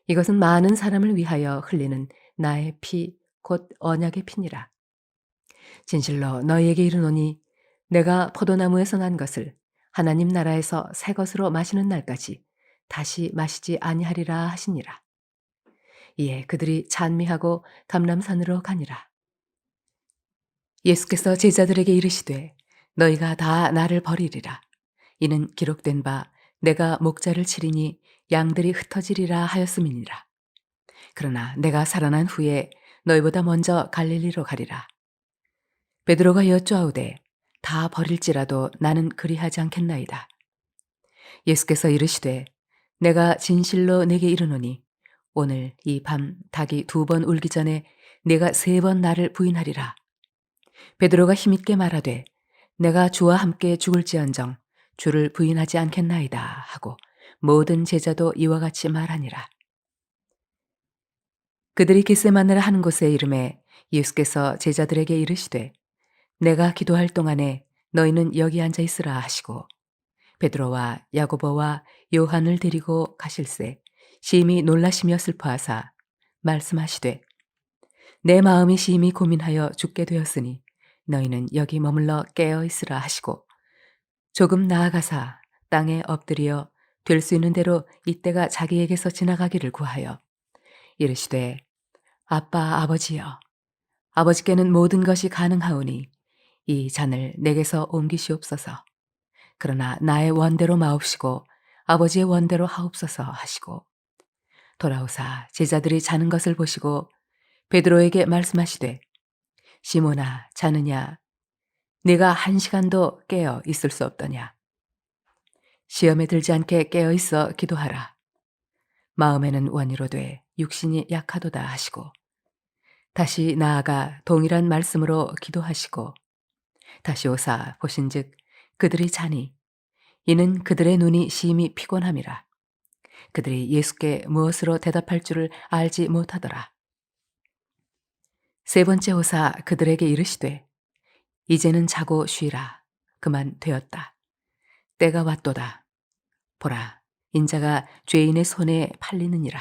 이것은 많은 사람을 위하여 흘리는 나의 피 곧 언약의 피니라. 진실로 너희에게 이르노니 내가 포도나무에서 난 것을 하나님 나라에서 새 것으로 마시는 날까지 다시 마시지 아니하리라 하시니라. 이에 그들이 찬미하고 감람산으로 가니라. 예수께서 제자들에게 이르시되 너희가 다 나를 버리리라. 이는 기록된 바 내가 목자를 치리니 양들이 흩어지리라 하였음이니라. 그러나 내가 살아난 후에 너희보다 먼저 갈릴리로 가리라. 베드로가 여쭈아오되 다 버릴지라도 나는 그리하지 않겠나이다. 예수께서 이르시되 내가 진실로 내게 이르노니 오늘 이 밤 닭이 2번 울기 전에 내가 3번 나를 부인하리라. 베드로가 힘있게 말하되 내가 주와 함께 죽을지언정 주를 부인하지 않겠나이다 하고 모든 제자도 이와 같이 말하니라. 그들이 겟세마네라 하는 곳에 이름에 예수께서 제자들에게 이르시되 내가 기도할 동안에 너희는 여기 앉아 있으라 하시고 베드로와 야고보와 요한을 데리고 가실새 심히 놀라시며 슬퍼하사 말씀하시되 내 마음이 심히 고민하여 죽게 되었으니 너희는 여기 머물러 깨어 있으라 하시고 조금 나아가사 땅에 엎드려 될 수 있는 대로 이때가 자기에게서 지나가기를 구하여 이르시되 아빠 아버지여 아버지께는 모든 것이 가능하오니 이 잔을 내게서 옮기시옵소서. 그러나 나의 원대로 마옵시고 아버지의 원대로 하옵소서 하시고 돌아오사 제자들이 자는 것을 보시고 베드로에게 말씀하시되 시몬아 자느냐 네가 1시간도 깨어 있을 수 없더냐 시험에 들지 않게 깨어 있어 기도하라 마음에는 원이로되 육신이 약하도다 하시고 다시 나아가 동일한 말씀으로 기도하시고 다시 오사 보신즉 그들이 자니 이는 그들의 눈이 심히 피곤함이라 그들이 예수께 무엇으로 대답할 줄을 알지 못하더라. 세 번째 오사 그들에게 이르시되 이제는 자고 쉬라 그만 되었다. 때가 왔도다. 보라 인자가 죄인의 손에 팔리느니라.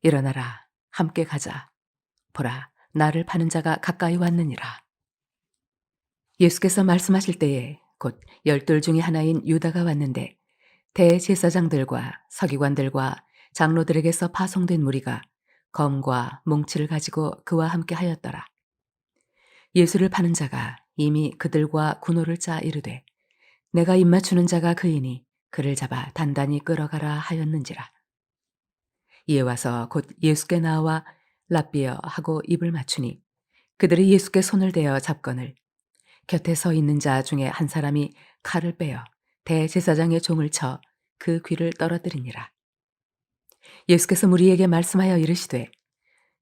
일어나라 함께 가자. 보라 나를 파는 자가 가까이 왔느니라. 예수께서 말씀하실 때에 곧 12 중에 하나인 유다가 왔는데 대제사장들과 서기관들과 장로들에게서 파송된 무리가 검과 몽치를 가지고 그와 함께 하였더라. 예수를 파는 자가 이미 그들과 군호를 짜 이르되 내가 입맞추는 자가 그이니 그를 잡아 단단히 끌어가라 하였는지라. 이에 와서 곧 예수께 나와 랍비여 하고 입을 맞추니 그들이 예수께 손을 대어 잡거늘 곁에 서 있는 자 중에 한 사람이 칼을 빼어 대제사장의 종을 쳐 그 귀를 떨어뜨리니라. 예수께서 무리에게 말씀하여 이르시되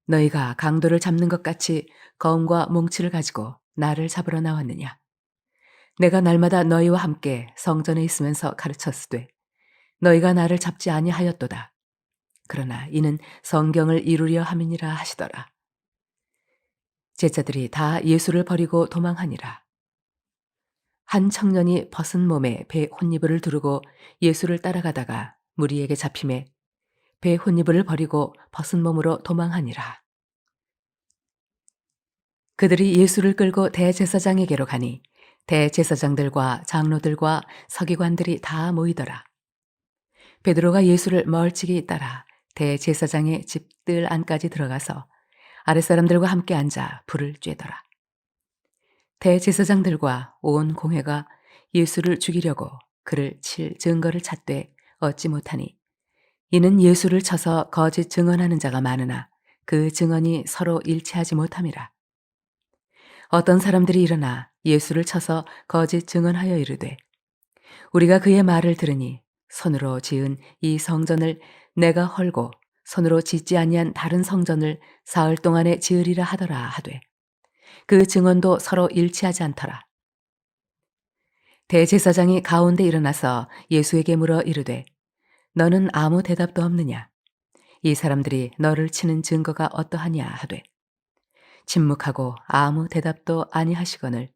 너희가 강도를 잡는 것 같이 검과 몽치를 가지고 나를 잡으러 나왔느냐. 내가 날마다 너희와 함께 성전에 있으면서 가르쳤으되 너희가 나를 잡지 아니하였도다. 그러나 이는 성경을 이루려 함이니라 하시더라. 제자들이 다 예수를 버리고 도망하니라. 한 청년이 벗은 몸에 배 혼이불을 두르고 예수를 따라가다가 무리에게 잡힘에 배 혼이불을 버리고 벗은 몸으로 도망하니라. 그들이 예수를 끌고 대제사장에게로 가니 대제사장들과 장로들과 서기관들이 다 모이더라. 베드로가 예수를 멀찍이 따라 대제사장의 집들 안까지 들어가서 아랫사람들과 함께 앉아 불을 쬐더라. 대제사장들과 온 공회가 예수를 죽이려고 그를 칠 증거를 찾되 얻지 못하니 이는 예수를 쳐서 거짓 증언하는 자가 많으나 그 증언이 서로 일치하지 못함이라. 어떤 사람들이 일어나 예수를 쳐서 거짓 증언하여 이르되 우리가 그의 말을 들으니 손으로 지은 이 성전을 내가 헐고 손으로 짓지 아니한 다른 성전을 사흘 동안에 지으리라 하더라 하되 그 증언도 서로 일치하지 않더라. 대제사장이 가운데 일어나서 예수에게 물어 이르되 너는 아무 대답도 없느냐? 이 사람들이 너를 치는 증거가 어떠하냐 하되 침묵하고 아무 대답도 아니하시거늘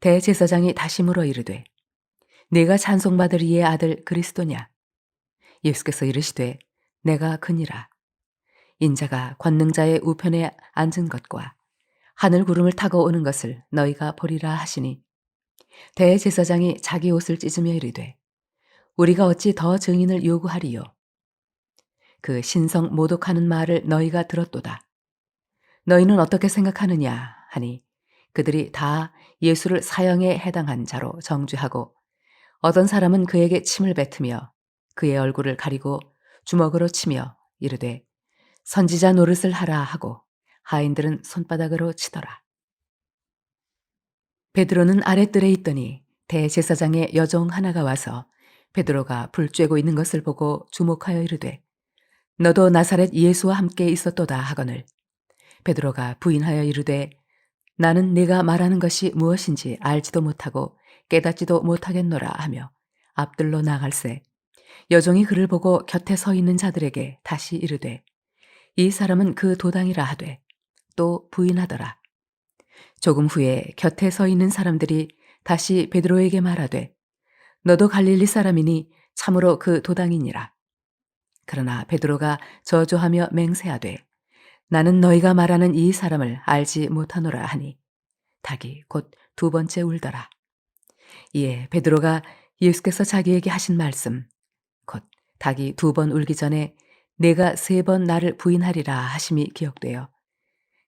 대제사장이 다시 물어 이르되 네가 찬송받을 이의 아들 그리스도냐? 예수께서 이르시되 내가 그니라. 인자가 권능자의 우편에 앉은 것과 하늘 구름을 타고 오는 것을 너희가 보리라 하시니 대제사장이 자기 옷을 찢으며 이르되 우리가 어찌 더 증인을 요구하리요? 그 신성 모독하는 말을 너희가 들었도다. 너희는 어떻게 생각하느냐 하니 그들이 다 예수를 사형에 해당한 자로 정죄하고 어떤 사람은 그에게 침을 뱉으며 그의 얼굴을 가리고 주먹으로 치며 이르되 선지자 노릇을 하라 하고 하인들은 손바닥으로 치더라. 베드로는 아랫뜰에 있더니 대제사장의 여종 하나가 와서 베드로가 불 쬐고 있는 것을 보고 주목하여 이르되 너도 나사렛 예수와 함께 있었도다 하거늘 베드로가 부인하여 이르되 나는 네가 말하는 것이 무엇인지 알지도 못하고 깨닫지도 못하겠노라 하며 앞들로 나갈새 여종이 그를 보고 곁에 서 있는 자들에게 다시 이르되 이 사람은 그 도당이라 하되 또 부인하더라. 조금 후에 곁에 서 있는 사람들이 다시 베드로에게 말하되 너도 갈릴리 사람이니 참으로 그 도당이니라. 그러나 베드로가 저주하며 맹세하되 나는 너희가 말하는 이 사람을 알지 못하노라 하니 닭이 곧 두 번째 울더라. 이에 베드로가 예수께서 자기에게 하신 말씀 곧 닭이 두 번 울기 전에 내가 세 번 나를 부인하리라 하심이 기억되어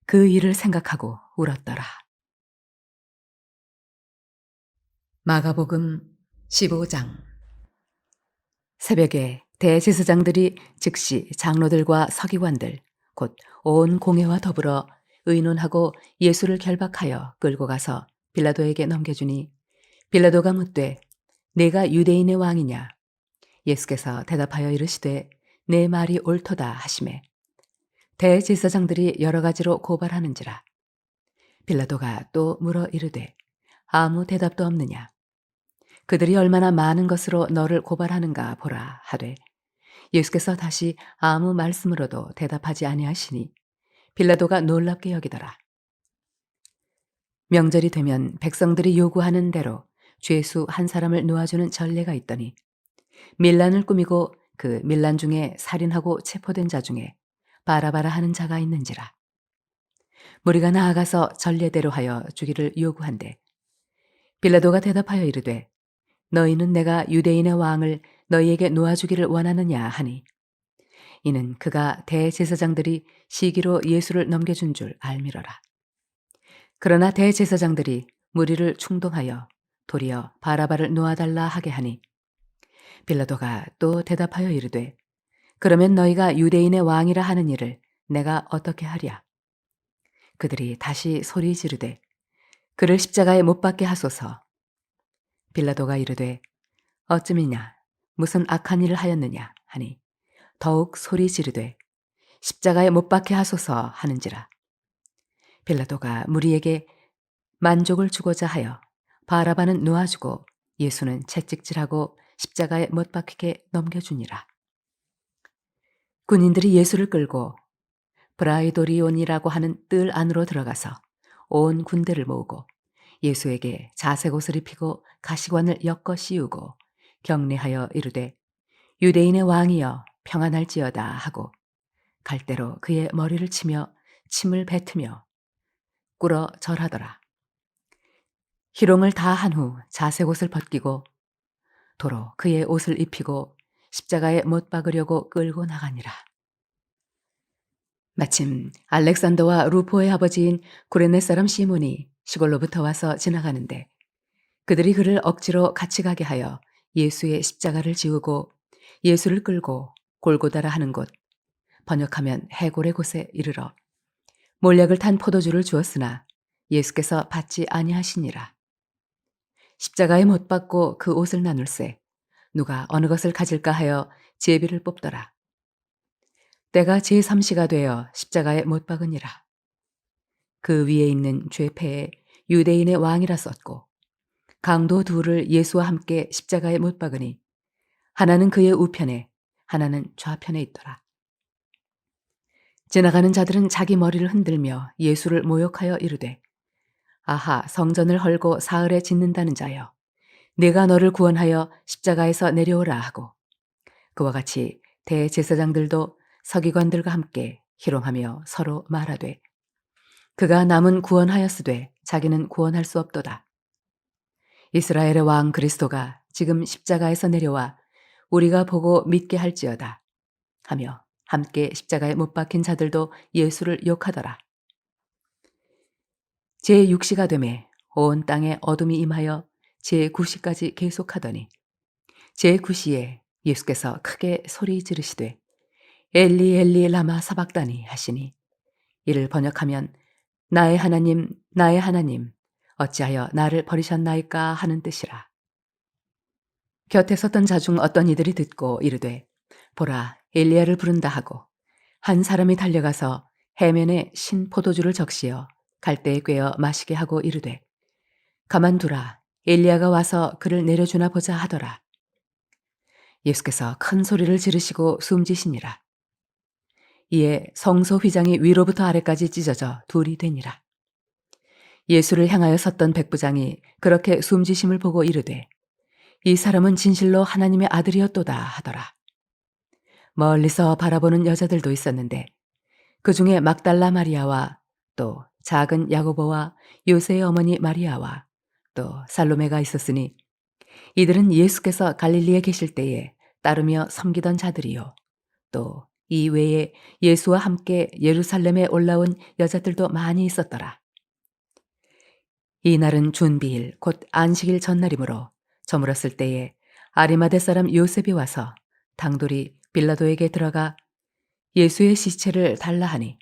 그 일을 생각하고 울었더라. 마가복음 15장. 새벽에 대제사장들이 즉시 장로들과 서기관들 곧 온 공회와 더불어 의논하고 예수를 결박하여 끌고 가서 빌라도에게 넘겨주니 빌라도가 묻되 내가 유대인의 왕이냐? 예수께서 대답하여 이르시되 내 말이 옳도다 하시매 대제사장들이 여러 가지로 고발하는지라. 빌라도가 또 물어 이르되 아무 대답도 없느냐? 그들이 얼마나 많은 것으로 너를 고발하는가 보라 하되 예수께서 다시 아무 말씀으로도 대답하지 아니하시니 빌라도가 놀랍게 여기더라. 명절이 되면 백성들이 요구하는 대로 죄수 한 사람을 놓아주는 전례가 있더니 밀란을 꾸미고 그 밀란 중에 살인하고 체포된 자 중에 바라바라 하는 자가 있는지라. 무리가 나아가서 전례대로 하여 주기를 요구한대 빌라도가 대답하여 이르되 너희는 내가 유대인의 왕을 너희에게 놓아주기를 원하느냐 하니 이는 그가 대제사장들이 시기로 예수를 넘겨준 줄 알미러라. 그러나 대제사장들이 무리를 충동하여 도리어 바라바를 놓아달라 하게 하니 빌라도가 또 대답하여 이르되 그러면 너희가 유대인의 왕이라 하는 일을 내가 어떻게 하랴? 그들이 다시 소리 지르되 그를 십자가에 못 박게 하소서. 빌라도가 이르되 어쯤이냐 무슨 악한 일을 하였느냐 하니 더욱 소리 지르되 십자가에 못 박게 하소서 하는지라. 빌라도가 무리에게 만족을 주고자 하여 바라바는 놓아주고 예수는 채찍질하고 십자가에 못 박히게 넘겨주니라. 군인들이 예수를 끌고 브라이도리온이라고 하는 뜰 안으로 들어가서 온 군대를 모으고 예수에게 자색 옷을 입히고 가시관을 엮어 씌우고 경례하여 이르되 유대인의 왕이여 평안할지어다 하고 갈대로 그의 머리를 치며 침을 뱉으며 꿇어 절하더라. 희롱을 다 한 후 자색 옷을 벗기고 도로 그의 옷을 입히고 십자가에 못 박으려고 끌고 나가니라. 마침 알렉산더와 루포의 아버지인 구레네 사람 시몬이 시골로부터 와서 지나가는데 그들이 그를 억지로 같이 가게 하여 예수의 십자가를 지우고 예수를 끌고 골고다라 하는 곳 번역하면 해골의 곳에 이르러 몰약을 탄 포도주를 주었으나 예수께서 받지 아니하시니라. 십자가에 못 박고 그 옷을 나눌세 누가 어느 것을 가질까 하여 제비를 뽑더라. 때가 제3시가 되어 십자가에 못 박으니라. 그 위에 있는 죄패에 유대인의 왕이라 썼고 강도 둘을 예수와 함께 십자가에 못 박으니 하나는 그의 우편에 하나는 좌편에 있더라. 지나가는 자들은 자기 머리를 흔들며 예수를 모욕하여 이르되 아하 성전을 헐고 사흘에 짓는다는 자여 내가 너를 구원하여 십자가에서 내려오라 하고 그와 같이 대제사장들도 서기관들과 함께 희롱하며 서로 말하되 그가 남은 구원하였으되 자기는 구원할 수 없도다. 이스라엘의 왕 그리스도가 지금 십자가에서 내려와 우리가 보고 믿게 할지어다 하며 함께 십자가에 못 박힌 자들도 예수를 욕하더라. 제6시가 되매 온 땅에 어둠이 임하여 제9시까지 계속하더니 제9시에 예수께서 크게 소리 지르시되 엘리 엘리 라마 사박다니 하시니 이를 번역하면 나의 하나님 어찌하여 나를 버리셨나이까 하는 뜻이라. 곁에 섰던 자 중 어떤 이들이 듣고 이르되 보라 엘리야를 부른다 하고 한 사람이 달려가서 해면에 신 포도주를 적시어 갈대에 꿰어 마시게 하고 이르되 가만두라 엘리야가 와서 그를 내려주나 보자 하더라. 예수께서 큰 소리를 지르시고 숨지시니라. 이에 성소 휘장이 위로부터 아래까지 찢어져 둘이 되니라. 예수를 향하여 섰던 백부장이 그렇게 숨지심을 보고 이르되 이 사람은 진실로 하나님의 아들이었도다 하더라. 멀리서 바라보는 여자들도 있었는데 그 중에 막달라 마리아와 또 작은 야고보와 요새의 어머니 마리아와 또 살로메가 있었으니 이들은 예수께서 갈릴리에 계실 때에 따르며 섬기던 자들이요 또 이 외에 예수와 함께 예루살렘에 올라온 여자들도 많이 있었더라. 이 날은 준비일 곧 안식일 전날이므로 저물었을 때에 아리마대 사람 요셉이 와서 당돌이 빌라도에게 들어가 예수의 시체를 달라 하니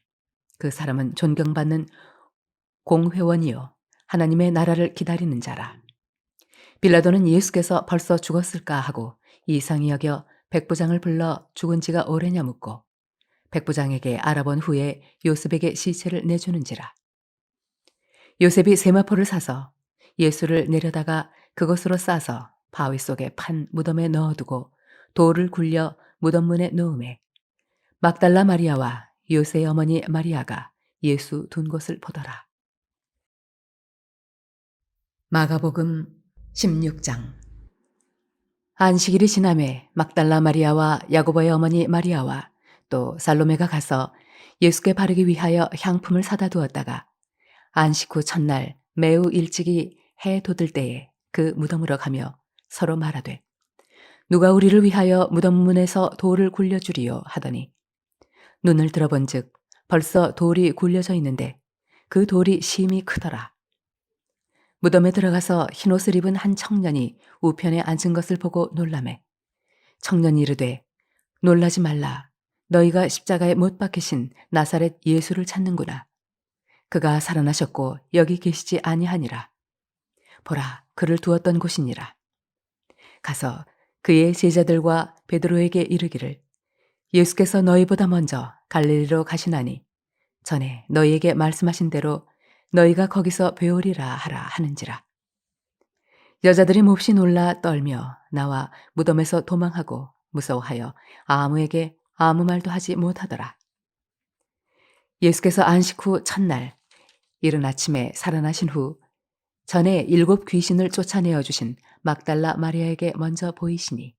그 사람은 존경받는 공회원이요 하나님의 나라를 기다리는 자라. 빌라도는 예수께서 벌써 죽었을까 하고 이상히 여겨 백부장을 불러 죽은 지가 오래냐 묻고 백부장에게 알아본 후에 요셉에게 시체를 내주는지라. 요셉이 세마포를 사서 예수를 내려다가 그것으로 싸서 바위 속에 판 무덤에 넣어두고 돌을 굴려 무덤 문에 놓음에 막달라 마리아와 요새의 어머니 마리아가 예수 둔 곳을 보더라. 마가복음 16장. 안식일이 지남에 막달라 마리아와 야고보의 어머니 마리아와 또 살로메가 가서 예수께 바르기 위하여 향품을 사다 두었다가 안식 후 첫날 매우 일찍이 해 돋을 때에 그 무덤으로 가며 서로 말하되 누가 우리를 위하여 무덤 문에서 돌을 굴려주리요 하더니 눈을 들어본즉 벌써 돌이 굴려져 있는데 그 돌이 심히 크더라. 무덤에 들어가서 흰옷을 입은 한 청년이 우편에 앉은 것을 보고 놀라매 청년이 이르되 놀라지 말라 너희가 십자가에 못 박히신 나사렛 예수를 찾는구나. 그가 살아나셨고 여기 계시지 아니하니라. 보라 그를 두었던 곳이니라. 가서 그의 제자들과 베드로에게 이르기를 예수께서 너희보다 먼저 갈릴리로 가시나니 전에 너희에게 말씀하신 대로 너희가 거기서 배우리라 하라 하는지라. 여자들이 몹시 놀라 떨며 나와 무덤에서 도망하고 무서워하여 아무에게 아무 말도 하지 못하더라. 예수께서 안식 후 첫날 이른 아침에 살아나신 후 전에 7 귀신을 쫓아내어 주신 막달라 마리아에게 먼저 보이시니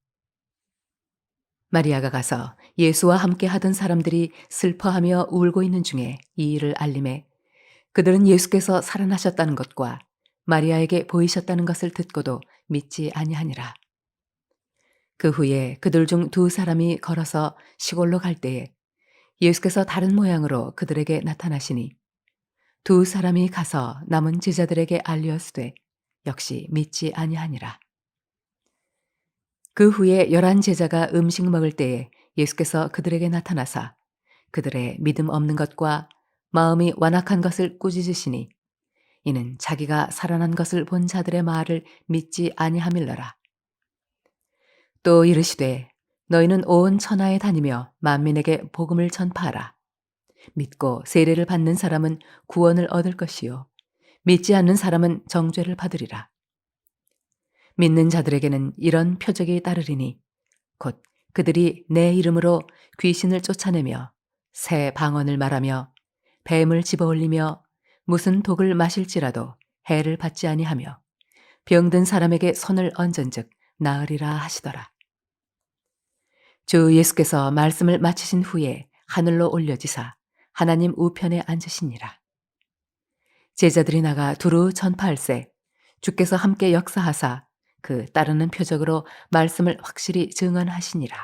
마리아가 가서 예수와 함께 하던 사람들이 슬퍼하며 울고 있는 중에 이 일을 알림해 그들은 예수께서 살아나셨다는 것과 마리아에게 보이셨다는 것을 듣고도 믿지 아니하니라. 그 후에 그들 중 2 사람이 걸어서 시골로 갈 때에 예수께서 다른 모양으로 그들에게 나타나시니 2 사람이 가서 남은 제자들에게 알리었으되 역시 믿지 아니하니라. 그 후에 11 제자가 음식 먹을 때에 예수께서 그들에게 나타나사 그들의 믿음 없는 것과 마음이 완악한 것을 꾸짖으시니 이는 자기가 살아난 것을 본 자들의 말을 믿지 아니함일러라. 또 이르시되 너희는 온 천하에 다니며 만민에게 복음을 전파하라. 믿고 세례를 받는 사람은 구원을 얻을 것이요 믿지 않는 사람은 정죄를 받으리라. 믿는 자들에게는 이런 표적이 따르리니 곧 그들이 내 이름으로 귀신을 쫓아내며 새 방언을 말하며 뱀을 집어올리며 무슨 독을 마실지라도 해를 받지 아니하며 병든 사람에게 손을 얹은즉 나으리라 하시더라. 주 예수께서 말씀을 마치신 후에 하늘로 올려지사 하나님 우편에 앉으시니라. 제자들이 나가 두루 전파할세 주께서 함께 역사하사 그 따르는 표적으로 말씀을 확실히 증언하시니라.